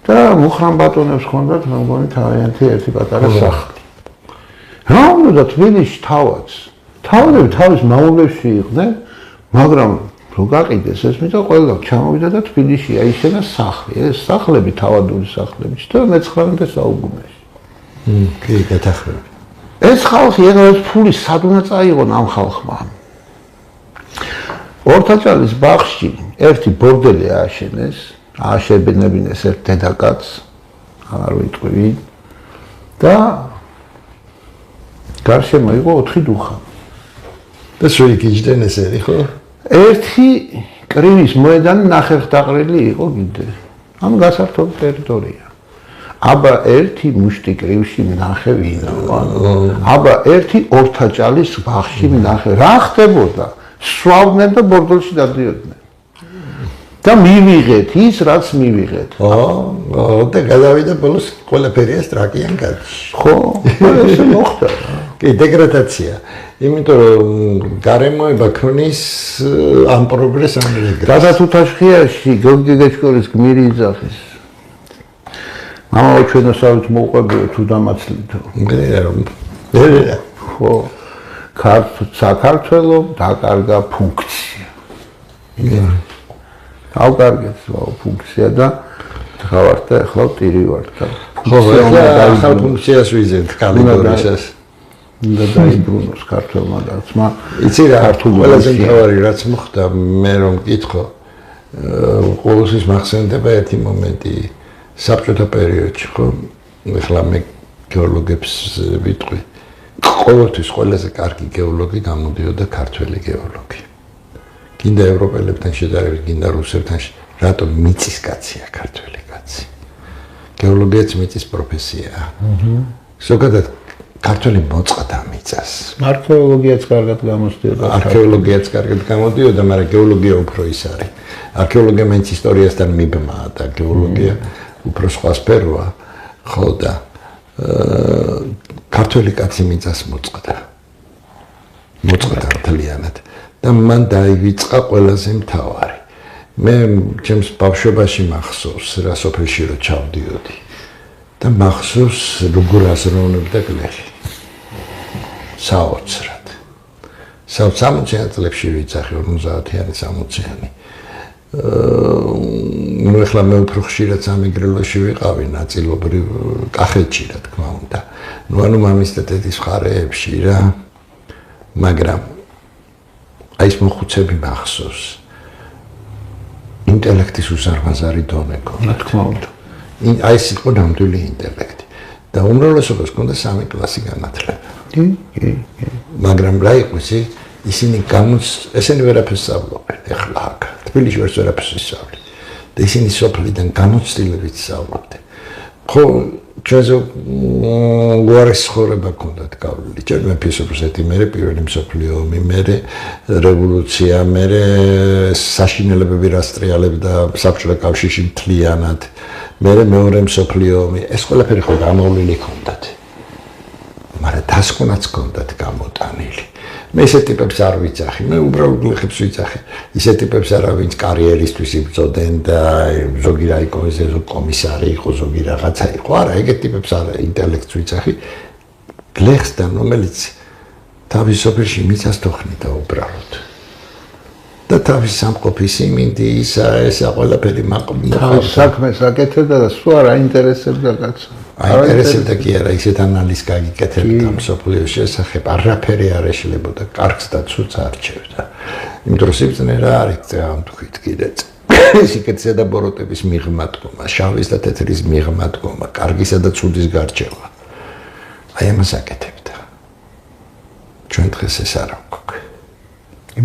და მუხრან ბატონებს ჰქონდათ მე მგონი თავიანთი ერთი პატარა სახლი. რა უნდა თბილისში თავადს? თავადები თავის მამულებში იყვნენ, მაგრამ რო გაყიდეს ეს მიწა ყველა ჩამოვიდა და თბილისში აიშენა სახლი. ეს სახლები თავადური სახლები და მე-19 საუკუნეში. კი, გეთახმები. ეს ხალხი ეგრეთ ფული სად უნდა წაიღონ ამ ხალხმა? ორთაჭალის ბაღში ერთი ბორდელი ააშენეს, ააშენებინეს ერთ დედაკაცს, აღარ ვიტყვი და გარშემო იყო 4 დუხა. და შეიკიჯდნენ ესენი, ხო? ერთი კრივის მოედანი ნახევარდაყრილი იყო კიდე. ამ გასართობ ტერიტორია. აბა ერთი მუშტი კრივში ვნახე ვინა. აბა ერთი ორთაჭალის ბაღში ვნახე. რა ხდებოდა? სვავდნენ და ბორდელში დადიოდნენ. და მივიღეთ ის, რაც მივიღეთ. და გადავიდა ბოლოს ყველაფერი ეს ტრაკიან გადში. ხო, ესე მოხდა. კი, დეგრადაცია. იმიტომ რომ გარემოება ქმნის ამ პროგრესს ამ რეგრესს. დადათუთაშხიაში გიორგი გეჩკორის გმირი იძახის. მამაო ჩვენოსავით მოუყვებიო თუ დამაცლითო. ხო, საქართველოს დაკარგა ფუნქცია. ავკარგეთ ფუნქცია და ხავართ და ახლა ტირი ვართ. ხო, ახლა ფუნქციას ვიზეთ კალიდორისას. და დაიბრუნოს ქართველმა დაცმა. იცი რა, ყველაზე მთავარი რაც მოხდა, მე რომ მკითხო, ყოველთვის მახსენდება ერთი მომენტი საბჭოთა პერიოდში, ხო? ახლა მე გეოლოგებს ვიტყვი. ყოველთვის ყველაზე კარგი გეოლოგი გამოდიოდა ქართველი გეოლოგი. გინდა ევროპელებთან შედარებით, გინდა რუსებთან, რატომ მიწის კაცია ქართველი კაცი. გეოლოგიაც მიწის პროფესიაა. ზოგადად ქართველი მოწყდა მიწას. არქეოლოგიაც კარგად გამოსდიოდა. არქეოლოგიაც კარგად გამოდიოდა, მაგრამ გეოლოგია უფრო ის არის. არქეოლოგია მაინც ისტორიასთან მიბმაა და გეოლოგია უფრო სხვა სფეროა. ხო და ქართველი კაცი მიწას მოწყდა. მოწყდა მთლიანად. და მან დაივიწყა ყველაზე მთავარი. მე ჩემს ბავშვობაში მახსოვს რა სოფელში რო ჩავდიოდი. და მახსოვს როგორ აზროვნებდა გლეხი. საოცრად. 60 წლებში ვიცახი 50-იანი 60-იანი. ნუ ახლა მე უფრო ხშირად სამეგრელოში ვიყავი ნაწილობრივ კახეთში რა თქმა უნდა. ნუ ანუ მამის და დედის მხარეებში რა. მაგრამ აი ეს მოხუცები მახსოვს. ინტელექტის უზარმაზარი დონე ქონდა. რა თქმა უნდა. აი ეს იყო ნამდვილი ინტელექტი. და უმრავლესობას ჰქონდა 3 კლასი განათლება. კი. მაგრამ რა იყო ისინი ესენი ვერაფერს სწავლობენ ახლა აქ. თბილისში ვერც ვერაფერს ისწავლენ. და ისინი სოფლიდან გამოცდილებით სწავლობდნენ. ხო, ჩვენზე უარეს ცხოვრება ჰქონდათ გავლილი. ჯერ მეფის რუსეთი, მერე პირველი მსოფლიო ომი, მერე რევოლუცია, მერე საშინელებები რასტრიალებდა საბჭოთა კავშირში მთლიანად. მერე მეორე მსოფლიო ომი. ეს ყველაფერი ხო გამოვლილი ჰქონდათ. მაგრამ დასკვნაც ჰქონდათ გამოტანილი. მე ისეთ ტიპებს არ ვიცახი, მე უბრალოდ გლეხებს ვიცახი. ისეთ ტიპებს არა, ვინც კარიერისთვის იბრძოდნენ და ზოგი რა იყო ეს კომისარი იყო, ზოგი რაღაცა იყო. არა, ეგეთ ტიპებს არა, ინტელექტს ვიცახი. გლეხსთან, რომელიც თავის სოფელში მიწას თოხნიდა უბრალოდ. და თავის სამყოფის იმინდი ესა ყველაფერი თავის საქმეს აკეთებდა და სულ არ აინტერესებდა კაცს. აინტერესებდა კი არა, ისეთ ანალიზს გაგიკეთებდა მსოფლიოს შესახებ, არაფერი არ ეშლებოდა, კარგს და ცუდს არჩევდა. იმიტომ რომ სიბრძნე რა არის ამ თქვით კიდეც. სიკეთისა და ბოროტების მიღმა დგომა, შავის და თეთრის მიღმა დგომა, კარგისა და ცუდის გარჩევა. აი ამას აკეთებდა. ჩვენ დღეს ეს არ გვაქვს.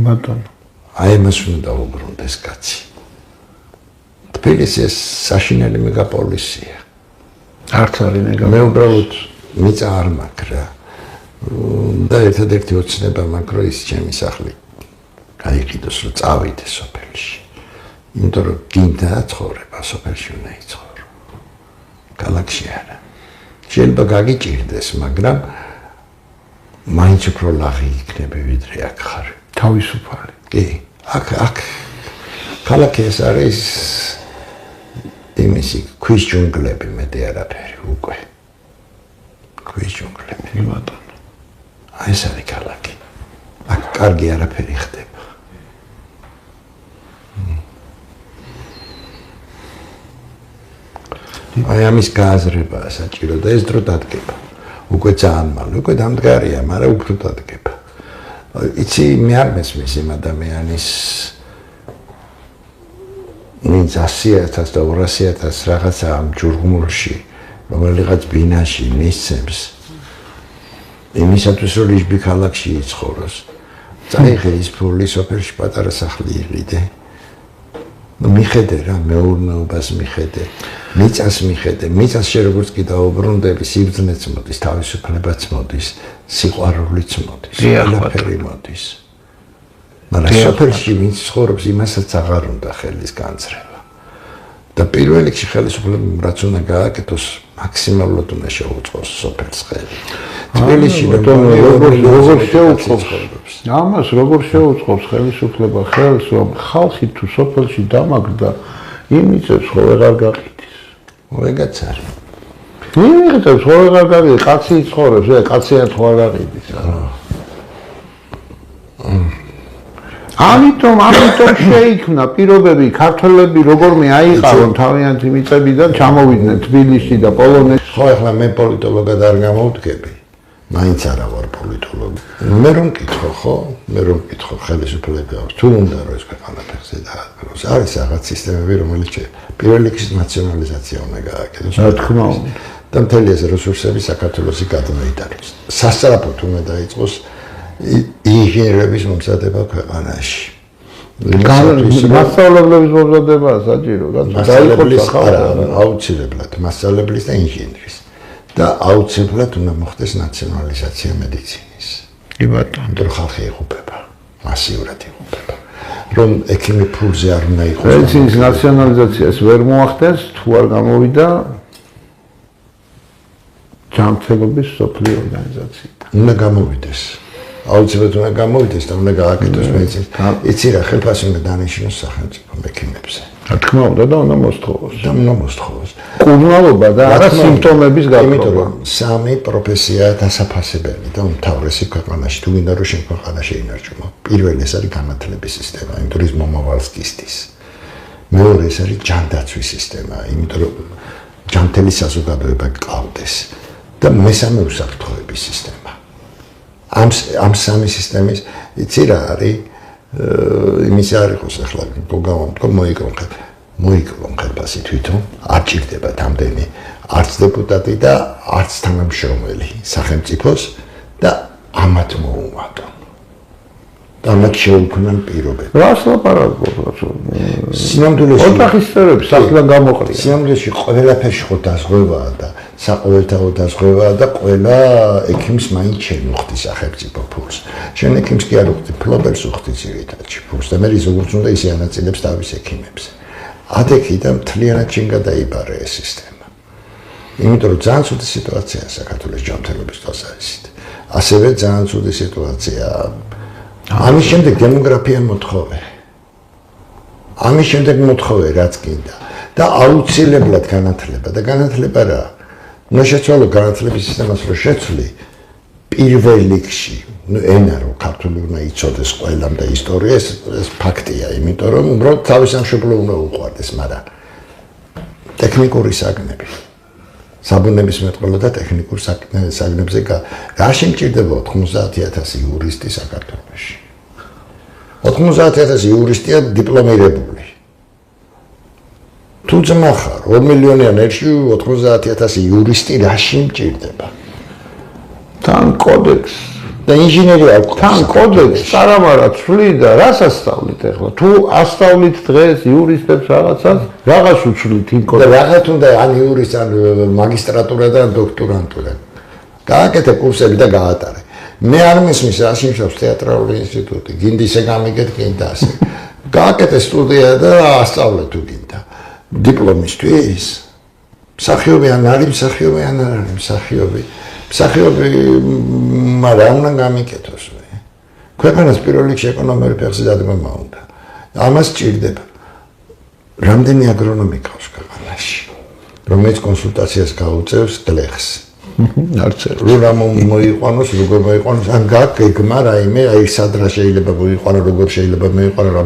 ბატონო. აი მას უნდა დაუბრუნდეს კაცი. თბილისი ეს საშინელი მეგაპოლისია. არც არის მე უბრალოდ მიწა არ მაქვს რა. და ერთადერთი ოცნება მაქვს, რომ ის ჩემი სახლი გაიყიდოს, რომ წავიდე სოფელში. იმიტომ რომ გინდა ცხოვრება სოფელში უნდა იცხოვრო. ქალაქში არა. შეიძლება გაგიჭირდეს, მაგრამ მაინც უფრო ლაღი იქნები ვიდრე აქ ხარ. თავისუფალი. კი, აქ ქალაქი ეს არის იმისი ქვის ჯუნგლები მეტი არაფერი უკვე. ქვის ჯუნგლები. ბატონო. აი ეს არის ქალაქი. აქ კარგი არაფერი ხდება. აი ამის გააზრებაა საჭირო და ეს დრო დადგება. უკვე ძალიან მალე, უკვე დამდგარია, მაგრამ უფრო დადგება. იცი მე არ მესმის იმ ადამიანის ვინც 100,000 და 200,000 რაღაცა ამ ჯურღმულში, რომელიღაც ბინაში მისცემს იმისათვის რომ ლიჟბი ქალაქში იცხოვროს. წაიღე ის ფული სოფელში პატარა სახლი იყიდე. მიხედე რა, მეურნეობას მიხედე, მიწას მიხედე, მიწას შე როგორც კი დაუბრუნდები, სიბრძნეც მოდის, თავისუფლებაც მოდის, სიყვარულიც მოდის, ყველაფერი მოდის. მაგრამ სოფელში ვინც ცხოვრობს, იმასაც აღარ უნდა ხელის განცრება. და პირველ რიგში ხელისუფლებამ რაც უნდა გააკეთოს, მაქსიმალურად უნდა შეუწყოს სოფელს ხელი. თბილისში როგორ შეუწყობს ამას, როგორ შეუწყობს ხელისუფლება ხელს, რომ ხალხი თუ სოფელში დამაგდა, იმიწევს ხო ვეღარ გაყიდის. ვეგაც არის. იმიწევს ხო ვეღარ გაყიდის, კაცი იცხოვრებს, კაციან ხო არ გაყიდის. ამიტომ შეიქმნა პირობები, ქართველები როგორმე აიყარონ თავიანთი მიწებიდან, ჩამოვიდნენ თბილისში და პოლონეთში. ხო, ახლა მე პოლიტოლოგად არ გამოვდგები. მაინც არა ვარ პოლიტოლოგი. მე რომ მკითხო, ხო? მე რომ მკითხო ხელისუფლებას, თუ უნდა რომ ეს ქვეყანა ფეხზე დაადგინოს, არის რაღაც სისტემები, რომელიც პირველ რიგში ნაციონალიზაცია უნდა გააკეთოს. რა თქმა უნდა. და მთელი ეს რესურსები საქართველოსი გადმოიტანოს. სასწრაფოდ უნდა დაიწყოს ინჟინერების მომზადება ქვეყანაში. მასწავლებლების მომზადებაა საჭირო, მასწავლებლის არა, აუცილებლად მასწავლებლის და ინჟინერის. და აუცილებლად უნდა მოხდეს ნაციონალიზაცია მედიცინის. კი ბატონო. რომ ხალხი იღუპება, მასიურად იღუპება. რომ ექიმი ფულზე არ უნდა იყოს. მედიცინის ნაციონალიზაციას ვერ მოახდენს, თუ არ გამოვიდა ჯანმრთელობის სოფლიო ორგანიზაციიდან. უნდა გამოვიდეს. აუცილებლად უნდა გამოვიდეს და უნდა გააკეთოს მედიცინის. იცი რა, ხელფასი უნდა დანიშნოს სახელმწიფო ექიმებზე. რა თქმა უნდა და უნდა მოსთხოვოს. და უნდა მოსთხოვოს. კურნალობა და არა სიმპტომების იმიტომ გაქრობა. რომ სამი პროფესია დასაფასებელი და უმთავრესი ქვეყანაში თუ გინდა რომ შენ ქვეყანა შეინარჩუნო. პირველი ეს არის განათლების სისტემა, იმიტომ რომ ის მომავალს კისდის. მეორე ეს არის ჯანდაცვის სისტემა, იმიტომ რომ ჯანმრთელი საზოგადოება გყავდეს და მესამე უსაფრთხოების სისტემა. ამ სამი სისტემის იცი რა არის იმის არ იყოს ახლა გავამტყო მოიკლონ ხელფასი თვითონ არ ჭირდება თამდენი არც დეპუტატი და არც თანამშრომელი სახელმწიფოს და ამათ მოუმატონ და მათ შეუქმნან პირობები. რას ლაპარაკობ? სინამდვილეში ოთახის წევრები სახლიდან გამოყრია. სინამდვილეში ყველაფერში ხო დაზღვევაა და საყოველთაო დაზღვევაა და ყველა ექიმს მაინც შეუხდი სახელმწიფო ფულს. შენ ექიმს კი არ უხდი, ფლობელს უხდი ძირითადში ფულს და მე როგორც უნდა ისე ანაწილებს თავის ექიმებს. ადექიდან მთლიანად შენ გადაიბარე ეს სისტემა. იმიტომ რომ ძალიან ცუდი სიტუაციაა საქართველოს ჯანმრთელობის თვალსაზრისით. ასევე ძალიან ცუდი სიტუაციაა. ამის შემდეგ დემოგრაფია მოთხოვე. ამის შემდეგ მოთხოვე რაც გინდა და აუცილებლად განათლება და განათლება რა? უნდა შეცვალო განათლების სისტემას რომ შეცვლი პირველ რიგში, ენა რომ ქართული უნდა იცოდეს ყველამ და ისტორია ეს ფაქტია, იმიტომ რომ უბრალოდ თავის სამშობლო უნდა უყვარდეს, მაგრამ ტექნიკური საგნები საბუნებისმეტყველო და ტექნიკურ საგნებზე რა შემჭირდება 90,000 იურისტი საქართველოში. 90,000 იურისტია დიპლომირებული. თუ ძმა ხარ 2 მილიონიან ერში 90,000 იურისტი რა შემჭირდება? თან კოდექს და ინჟინერია თან კოდექს წარავარა ცვლი და რას ასწავლით ახლა? თუ ასწავლით დღეს იურისტებს რაღაცას, რაღაც უცვლით იმ და კოდექს. რაღაც უნდა ან იურის ან მაგისტრატურა და დოქტორანტურა. გააკეთე კურსები და გაატარე. მე არ მისმის აშიმშობს თეატრალური ინსტიტუტი, გინდა ისე გამიგეთ, გინდა ასე. გააკეთე სტუდია და ასწავლე თუ გინდა. დიპლომისთვის მსახიობი ან არის მსახიობი ან არ არის მსახიობი. მსახიობი მაგრამ უნდა გამიკეთოს. ქვეყანას პირველ რიგში ეკონომიკური ფეხზე დადგმა უნდა. ამას ჭირდება. რამდენი აგრონომი ყავს ქვეყანაში, რომელიც კონსულტაციას გაუწევს გლეხს. არც ერთ. რა მოიყვანოს, როგორ მოიყვანოს, ან გაგეგმა რაიმე, აი სადრა შეიძლება მოიყვანო, როგორ შეიძლება მოიყვანო, რა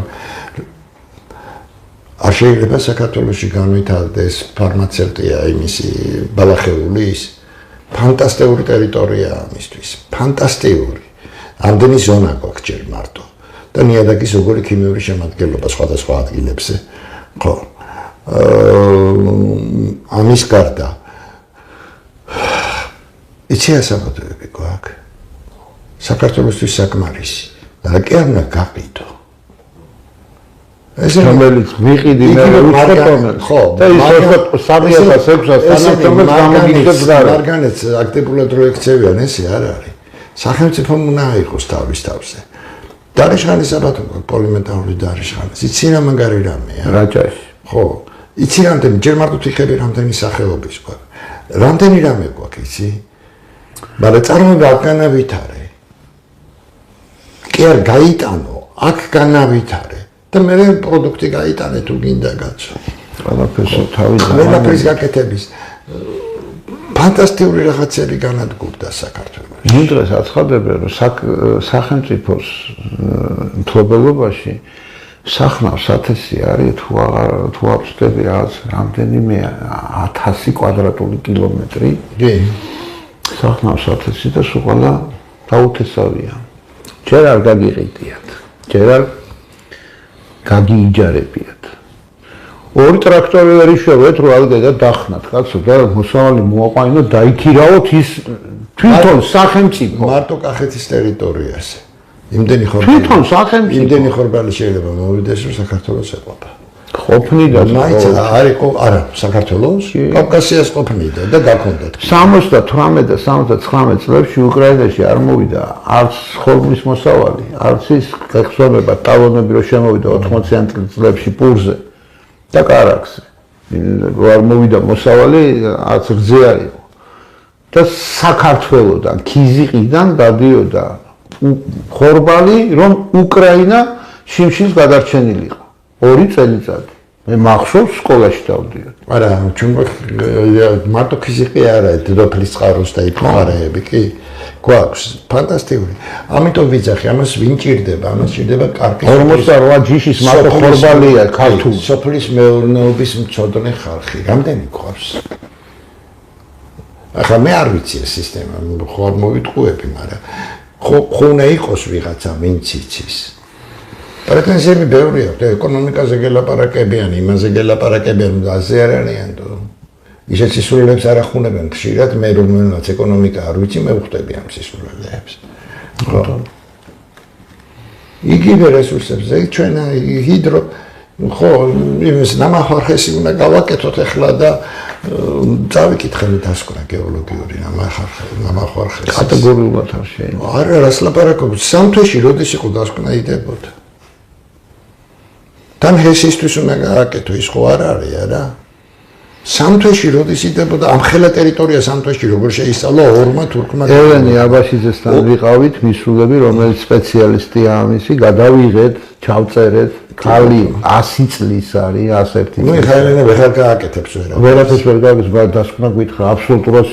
არ შეიძლება საქართველოში განვითარდეს ფარმაცევტია იმისი ბალახეულის ფანტასტიკური ტერიტორია ამისთვის, ფანტასტიკური. ამდენი ზონა გვაქვს ჯერ მარტო და ნიადაგის როგორი ქიმიური შემადგენლობა სხვადასხვა ადგილებზე. ხო. ამის გარდა იცი ასაბადოები გვაქვს. საქართველოსთვის საკმარისი. და კი არ უნდა გაყიდო. ეს რომელიც ვიყიდი მე უცხოთომებს. ხო, და ის 3.600 თანამშრომლებს გამოგიგებს გარე. მარგანეც აქტიურად რო ექცევიან, ესე არ არის. სახელმწიფომ უნდა აიღოს თავის თავზე. დარიშხანის საბადო პოლიმეტალური დარიშხანის. იცი რა მაგარი რამეა? რაჭაში. ხო. იცი რამდენი ჯერ მარტო თიხები რამდენი სახეობის გვაქვს. რამდენი რამე გვაქვს იცი? მაგრამ წარმოება აქ განავითარე. კი არ გაიტანო, აქ განავითარე. და მე პროდუქტი გაიტანე თუ გინდა კაცო. ყველაფერს თავი ყველაფერს გაკეთების ფანტასტიკური რაღაცები განადგურდა საქართველოში. იმ დროს აცხადებენ, რომ სახელმწიფოს მფლობელობაში სახნავს 1000 არის თუ არ ვწდები რაღაც რამდენიმე 1000 კვადრატული კილომეტრი. კი. სახნავს 1000 და სულ ყველა დაუთესავია. ჯერ არ გაგიყიდიათ. ჯერ არ გაგიიჯარებიათ. ორი ტრაქტორი ვერ იშოვეთ, რომ ალგე და დახნათ, კაცო, და მოსავალი მოაყვანინო, დაიქირავოთ ის თვითონ სახელმწიფო. მარტო კახეთის ტერიტორიაზე. იმდენი ხორბალი. თვითონ სახელმწიფო. იმდენი ხორბალი შეიძლება მოვიდეს, რომ საქართველოს ეყოფა. ყოფნიდა მაინც არის არა საქართველოს, კავკასიას ყოფნიდა და გაქონდათ. 78 და 79 წლებში უკრაინაში არ მოვიდა არც ხორბლის მოსავალი, არც ის გეხსოვება ტალონები რომ შემოვიდა 80-იან წლებში პურზე და კარაქსზე. არ მოვიდა მოსავალი, არც რძე არ იყო. და საქართველოსდან, ქიზიყიდან დადიოდა ხორბალი, რომ უკრაინა შიმშილს გადარჩენილიყო. 2 წელიწადი. მე მახსოვს სკოლაში დავდიოდი. არა, ჩვენ მარტო ქიზიყი არა, დედოფლის წყაროს და იფხარეები კი გვაქვს. ფანტასტიკური. ამიტომ ვიძახი, ამას ვინ ჭირდება? ამას ჭირდება კარგი 48 ჯიშის მარტო ხორბალია ქართული. სოფლის მეურნეობის მწოდნე ხალხი. რამდენი გვყავს? ახლა მე არ ვიცი ეს სისტემა, ხო არ მოვიტყუები, მაგრამ ხო უნდა იყოს ვიღაცა ვინც იცის. პრეტენზიები ბევრი აქვს, ეკონომიკაზე გელაპარაკებიან, იმაზე გელაპარაკებიან, ასე არ არიან თუ ისეთ სისულელებს არ ახუნებენ ხშირად, მე რომელსაც ეკონომიკა არ ვიცი, მე ვხვდები ამ სისულელებს. ხო. იგივე რესურსებზე, ჩვენ ჰიდრო ხო, იმის ნამახარხესი უნდა გავაკეთოთ ახლა და წავიკითხებით ასკრა გეოლოგიური ნამახარხესი. კატეგორიულად არ შეიძლება. არა, რას ლაპარაკობთ? სამთვეში როდის იყო დასკვნა იდებოდა? თან ჰესისთვის უნდა გააკეთო, ის ხო არ არის, არა? სამთვეში როდის იდებოდა ამ ხელა ტერიტორია სამთვეში როგორ შეისწავლა ორმა თურქმა? ელენი აბაშიძესთან ვიყავით მისულები, რომელიც სპეციალისტია ამისი, გადავიღეთ, ჩავწერეთ, ხალი 100 წლის არის, 101. ნუ ხაილენა ვეღარ გააკეთებს ვერა. ვერაფერს ვერ გააკეთებს, მაგრამ დასკვნა გითხრა, აბსოლუტურად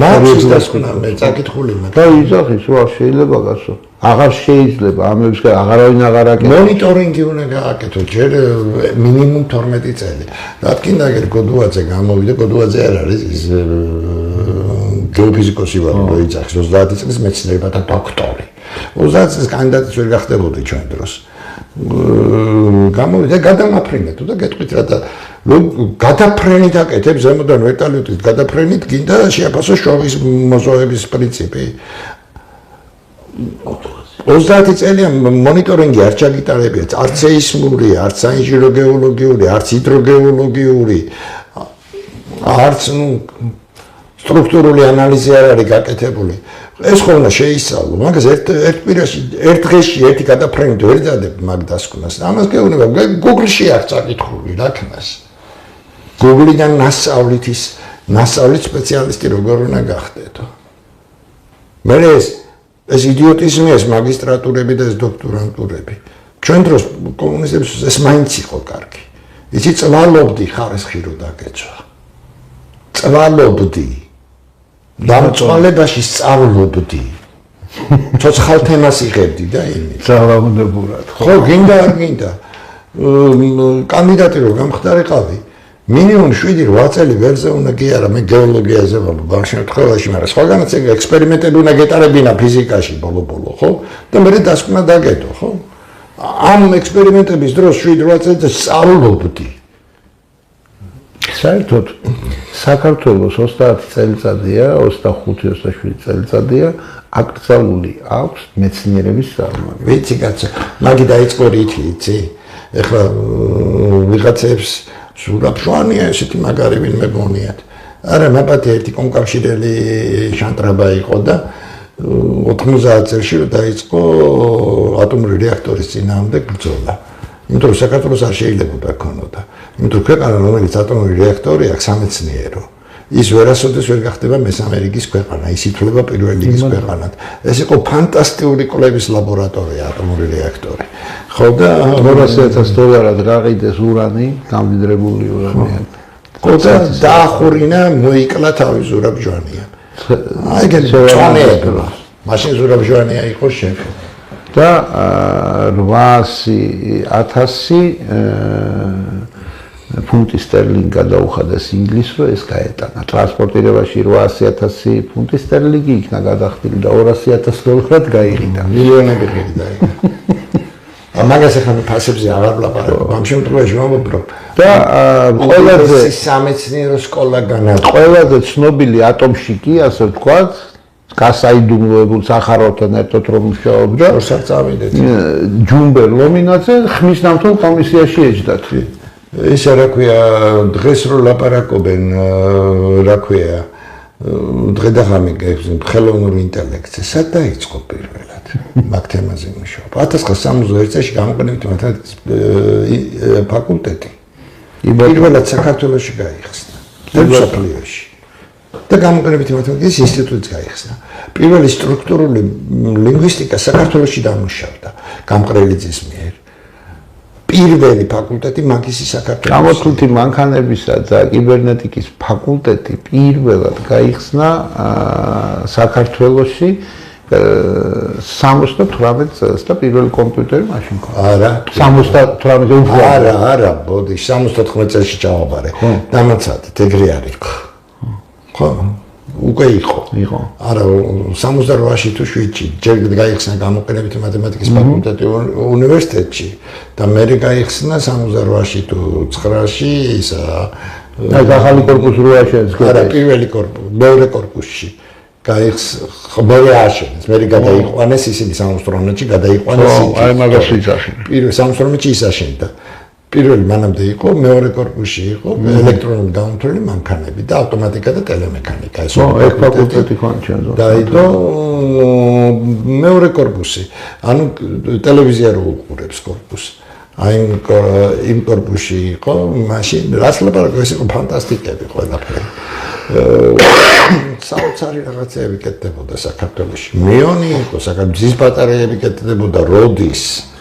მაქვს დასკვნა, მე წაკითხული მაქვს. და იძახის, რა შეიძლება გასო. აღარ შეიძლება, ამებს აღარავინ აღარ აკეთებს. მონიტორინგი უნდა გააკეთო, ჯერ მინიმუმ 12 წელი. რადგან აგერ გოდუაძე გამოვიდა, გოდუაძე არ არის ის გეოფიზიკოსი ვარ, მოიძახს 30 წლის მეცნიერებათა დოქტორი. 30 წლის კანდიდატიც ვერ გახდებოდი ჩვენ დროს. გამოვიდა გადამაფრინეთ და გეტყვით რა და გადაფრენით აკეთებ ზემოდან ვერტალიტით გადაფრენით გინდა შეაფასოს შოვის მოზოების პრინციპი. 30 წელია მონიტორინგი არ ჩაგიტარებიათ, არც სეისმური, არც საინჟინრო გეოლოგიური, არც ჰიდროგეოლოგიური, არც სტრუქტურული ანალიზი არ არის გაკეთებული. ეს ხო უნდა შეისწავლო, მაგას ერთ დღეში ერთი გადაფრენით ვერ დადებ მაგ დასკვნას. ამას გეუბნება, Google-ში არ წაკითხული რა ქნას. Google-დან ნასწავლით სპეციალისტი როგორ უნდა გახდეთო. მე ეს იდიოტიზმი ეს მაგისტრატურები და ეს დოქტორანტურები. ჩვენ დროს კომუნისტებს ეს მაინც იყო კარგი. იცი წვალობდი ხარისხი რო დაგეცვა. წვალობდი. დამწვალებაში სწავლობდი. ცოცხალ თემას იღებდი და იმით. ძალაუნებურად. ხო, გინდა არ გინდა. კანდიდატი რო გამხდარიყავი, მინიმუმ 7-8 წელი ვერზე უნდა გიარა მე გეოლოგიაზე ვაბა შემთხვევაში, მაგრამ სხვაგანაც ექსპერიმენტები უნდა გეტარებინა ფიზიკაში ბოლო-ბოლო, ხო? და მე დასკვნა დაგედო, ხო? ამ ექსპერიმენტების დროს 7-8 წელიწად სწავლობდი. საერთოდ საქართველოს 30 წელიწადია, 25-27 წელიწადია აკრძალული აქვს მეცნიერების წარმოება. ვიცი კაცო, მაგი დაიწყო რითი, იცი? ეხლა ვიღაცებს სურაფშვანია ესეთი მაგარი ვინმე გონიათ. არა, მაპატი ერთი კონკავშირელი შანტრაბა იყო და 90 წელში რომ დაიწყო ატომური რეაქტორის წინააღმდეგ ბრძოლა. იმიტომ რომ საქართველოს არ შეიძლებოდა ქონოდა. იმიტომ რომ ქვეყანა რომელიც ატომური რეაქტორი აქვს სამეცნიერო. ის ვერასოდეს ვერ გახდება მესამე რიგის ქვეყანა, ის ითვლება პირველ რიგის ქვეყანად. ეს იყო ფანტასტიკური კვლევის ლაბორატორია ატომური რეაქტორი. ხო და $200,000 გაყიდეს ურანი, გამდიდრებული ურანი. ხოდა დაახურინა, მოიკლა თავი ზურაბჯვანია. აი გეჭვანეა. მაშინ ზურაბჯვანია იყო შეფი. და 800,000 ფუნტი სტერლინგი გადაუხადეს ინგლისს, რომ ეს გაეტანა. ტრანსპორტირებაში 800,000 ფუნტი სტერლინგი იქნა გადახდილი და $200,000 გაიყიდა. მილიონები გაიყიდა. მაგას ახლა ფასებზე აღარ ვლაპარაკობ. ამ შემთხვევაში ვამბობ, და ყველაზე სამეცნიერო სკოლა განაწყო. ყველაზე ცნობილი ატომში კი, ასე ვთქვათ, გასაიდუმლოებულ სახარავთან ერთად რომ მუშაობდა, როცა წავიდეთ. ჯუმბერ ლომინაძე ხმის ნამთვალ კომისიაში ეჯდათ. ეს რა ქვია, დღეს რო ლაპარაკობენ, რა ქვია, დღე და ღამე ხელოვნური ინტელექტზე, სად დაიწყო პირველად მაგ თემაზე მუშაობა? 1961 წელს გამოყენებითი მათემატიკის ფაკულტეტი პირველად საქართველოში გაიხსნა, მსოფლიოში. და გამოყენებითი მათემატიკის ინსტიტუტიც გაიხსნა. პირველი სტრუქტურული ლინგვისტიკა საქართველოში დამუშავდა გამყრელიძის მიერ. პირველი ფაკულტეტი მაგისი საქართველოს. გამოთვლითი მანქანებისა და კიბერნეტიკის ფაკულტეტი პირველად გაიხსნა საქართველოში 78 წელს და პირველი კომპიუტერი მაშინ ქონდა. არა, 78 უფრო. არა, ბოდი, 79 წელს ჩავაბარე. დამაცადეთ, ეგრე არის. ხო, უკვე იყო. არა, 68-ში თუ 7-ში ჯერ გაიხსნა გამოყენებითი მათემატიკის ფაკულტეტი უნივერსიტეტში და მე გაიხსნა 68-ში თუ 9-ში ისა ახალი კორპუსი რო აშენეს. არა, პირველი კორპუსი, მეორე კორპუსში გაიხსნა, აშენეს, მე გადაიყვანეს ისინი 68-ში გადაიყვანეს. აი მაგას იცაშენ. პირველ 68-ში ის აშენდა. პირველი მანამდე იყო, მეორე კორპუსში იყო ელექტრონული გამომთვლელი მანქანები და ავტომატიკა და ტელემექანიკა. ეს ეგ ფაკულტეტი ქონჩენზო. დაიდო მეორე კორპუსი. ანუ ტელევიზია რო უყურებს კორპუსს. აი იმ კორპუსში იყო, მაშინ რაც ლაპარაკობ, ეს იყო ფანტასტიკები ყველაფერი. საოცარი რაღაცეები კეთდებოდა საქართველოში. მიონი იყო, საქართველოს ბატარეები კეთდებოდა, როდის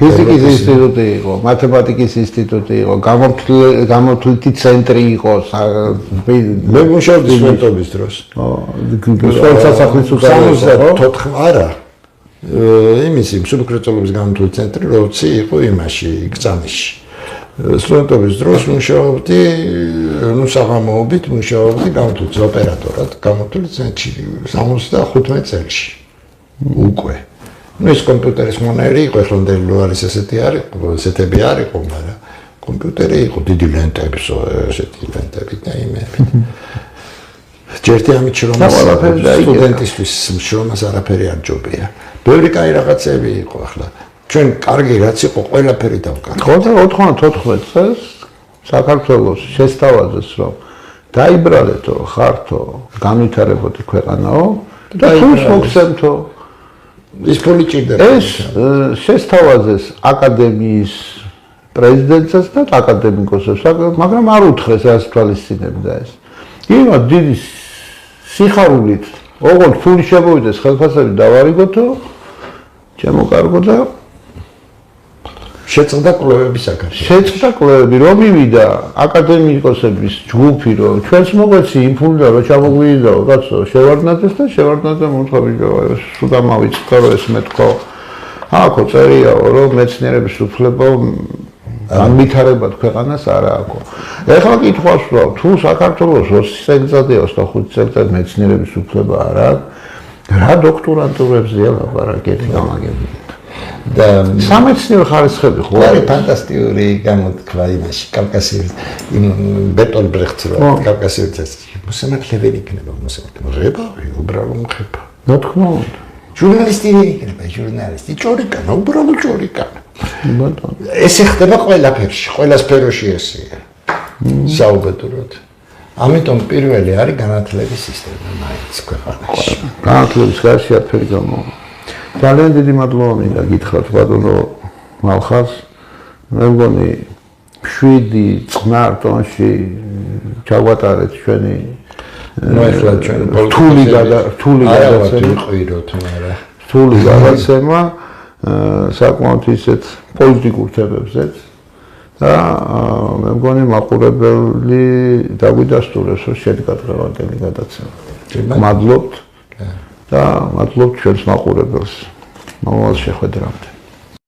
ფიზიკის ინსტიტუტი იყო, მათემატიკის ინსტიტუტი იყო, გამომთვლითი ცენტრი იყო. მე მუშაობდი სტუდენტობის დროს. სასახლის უკანასკნელი 74 არა. იმისი მსუბუქრეწოლობის გამომთვლითი ცენტრი როცი იყო იმაში, გწამისში. სტუდენტობის დროს მუშაობდი, საღამოობით მუშაობდი გამომთვლითი ოპერატორად, გამომთვლითი ცენტრში 75 წელში. უკვე ეს კომპიუტერის მონერი იყო, ეხლა დელუარის ესეთი არის, ესეთები არ იყო, მაგრამ კომპიუტერი იყო დიდი ლენტები, ესეთი ლენტები და იმები. ჯერთი ამით შრომას სტუდენტისთვის შრომას არაფერი არ ჯობია. ბევრი კაი რაღაცები იყო ახლა. ჩვენ კარგი რაც იყო, ყველაფერი დავკარგეთ. ხო და 94 წელს საქართველოს შესთავაზეს, რომ დაიბრალეთო, ხართო, განვითარებოდი ქვეყანაო და თულს მოგცემთო. ის ფული ჭირდება. ეს შესთავაზეს აკადემიის პრეზიდენტსაც და აკადემიკოსებს, მაგრამ არ უთხრეს რას თვალისწინებდა ეს. იმათ დიდი სიხარულით, ოღონდ ფული შემოვიდეს ხელფასები დავარიგოთო, შემოკარგო და შეწყდა კვლევების საკითხი. შეწყდა კვლევები, რომ მივიდა აკადემიკოსების ჯგუფი, რომ ჩვენს მოგვეცი იმ ფულდა, რომ ჩამოგვიდაო, კაცო, შევარდნადეს და შევარდნადა მოთხრა ბიჭო, ეს სულ ამავიწყდა, რომ ეს მეთქო. აქო წერიაო, რომ მეცნიერების უფლება განვითარებად ქვეყანას არა აქო. ეხლა კითხვას ვსვამ, თუ საქართველოს 20 წელიწადი 25 წელიწადი მეცნიერების უფლება არ აქვს, რა დოქტორანტურებზეა ლაპარაკი გამაგებული. და სამეცნიერო ხარისხები ხო არის ფანტასტიკური გამოთქვა იმაში კავკასიის იმ ბეტონ ბრეხტს რო კავკასიის მოსამართლებელი იქნება მოსამართლება უბრალოდ ხება რა თქმა უნდა ჟურნალისტი იქნება ჟურნალისტი ჭორიკანა უბრალოდ ჭორიკანა ბატონო ესე ხდება ყველაფერში ყველა სფეროში ესეა საუბედუროდ ამიტომ პირველი არის განათლების სისტემა მაინც ქვეყანაში განათლების გარშე არაფერი გამოვა ძალიან დიდი მადლობა მინდა გითხრათ ბატონო მალხას მე მგონი 7 წყნარ ტონში ჩავატარეთ ჩვენი რთული გადაცემა საკმაოდ ისეთ პოლიტიკურ თემებზეც და მე მგონი მაყურებელი დაგვიდასტურებს რომ შედგა დღევანდელი გადაცემა მადლობთ და მადლობთ ჩვენს მაყურებელს მომავალ შეხვედრამდე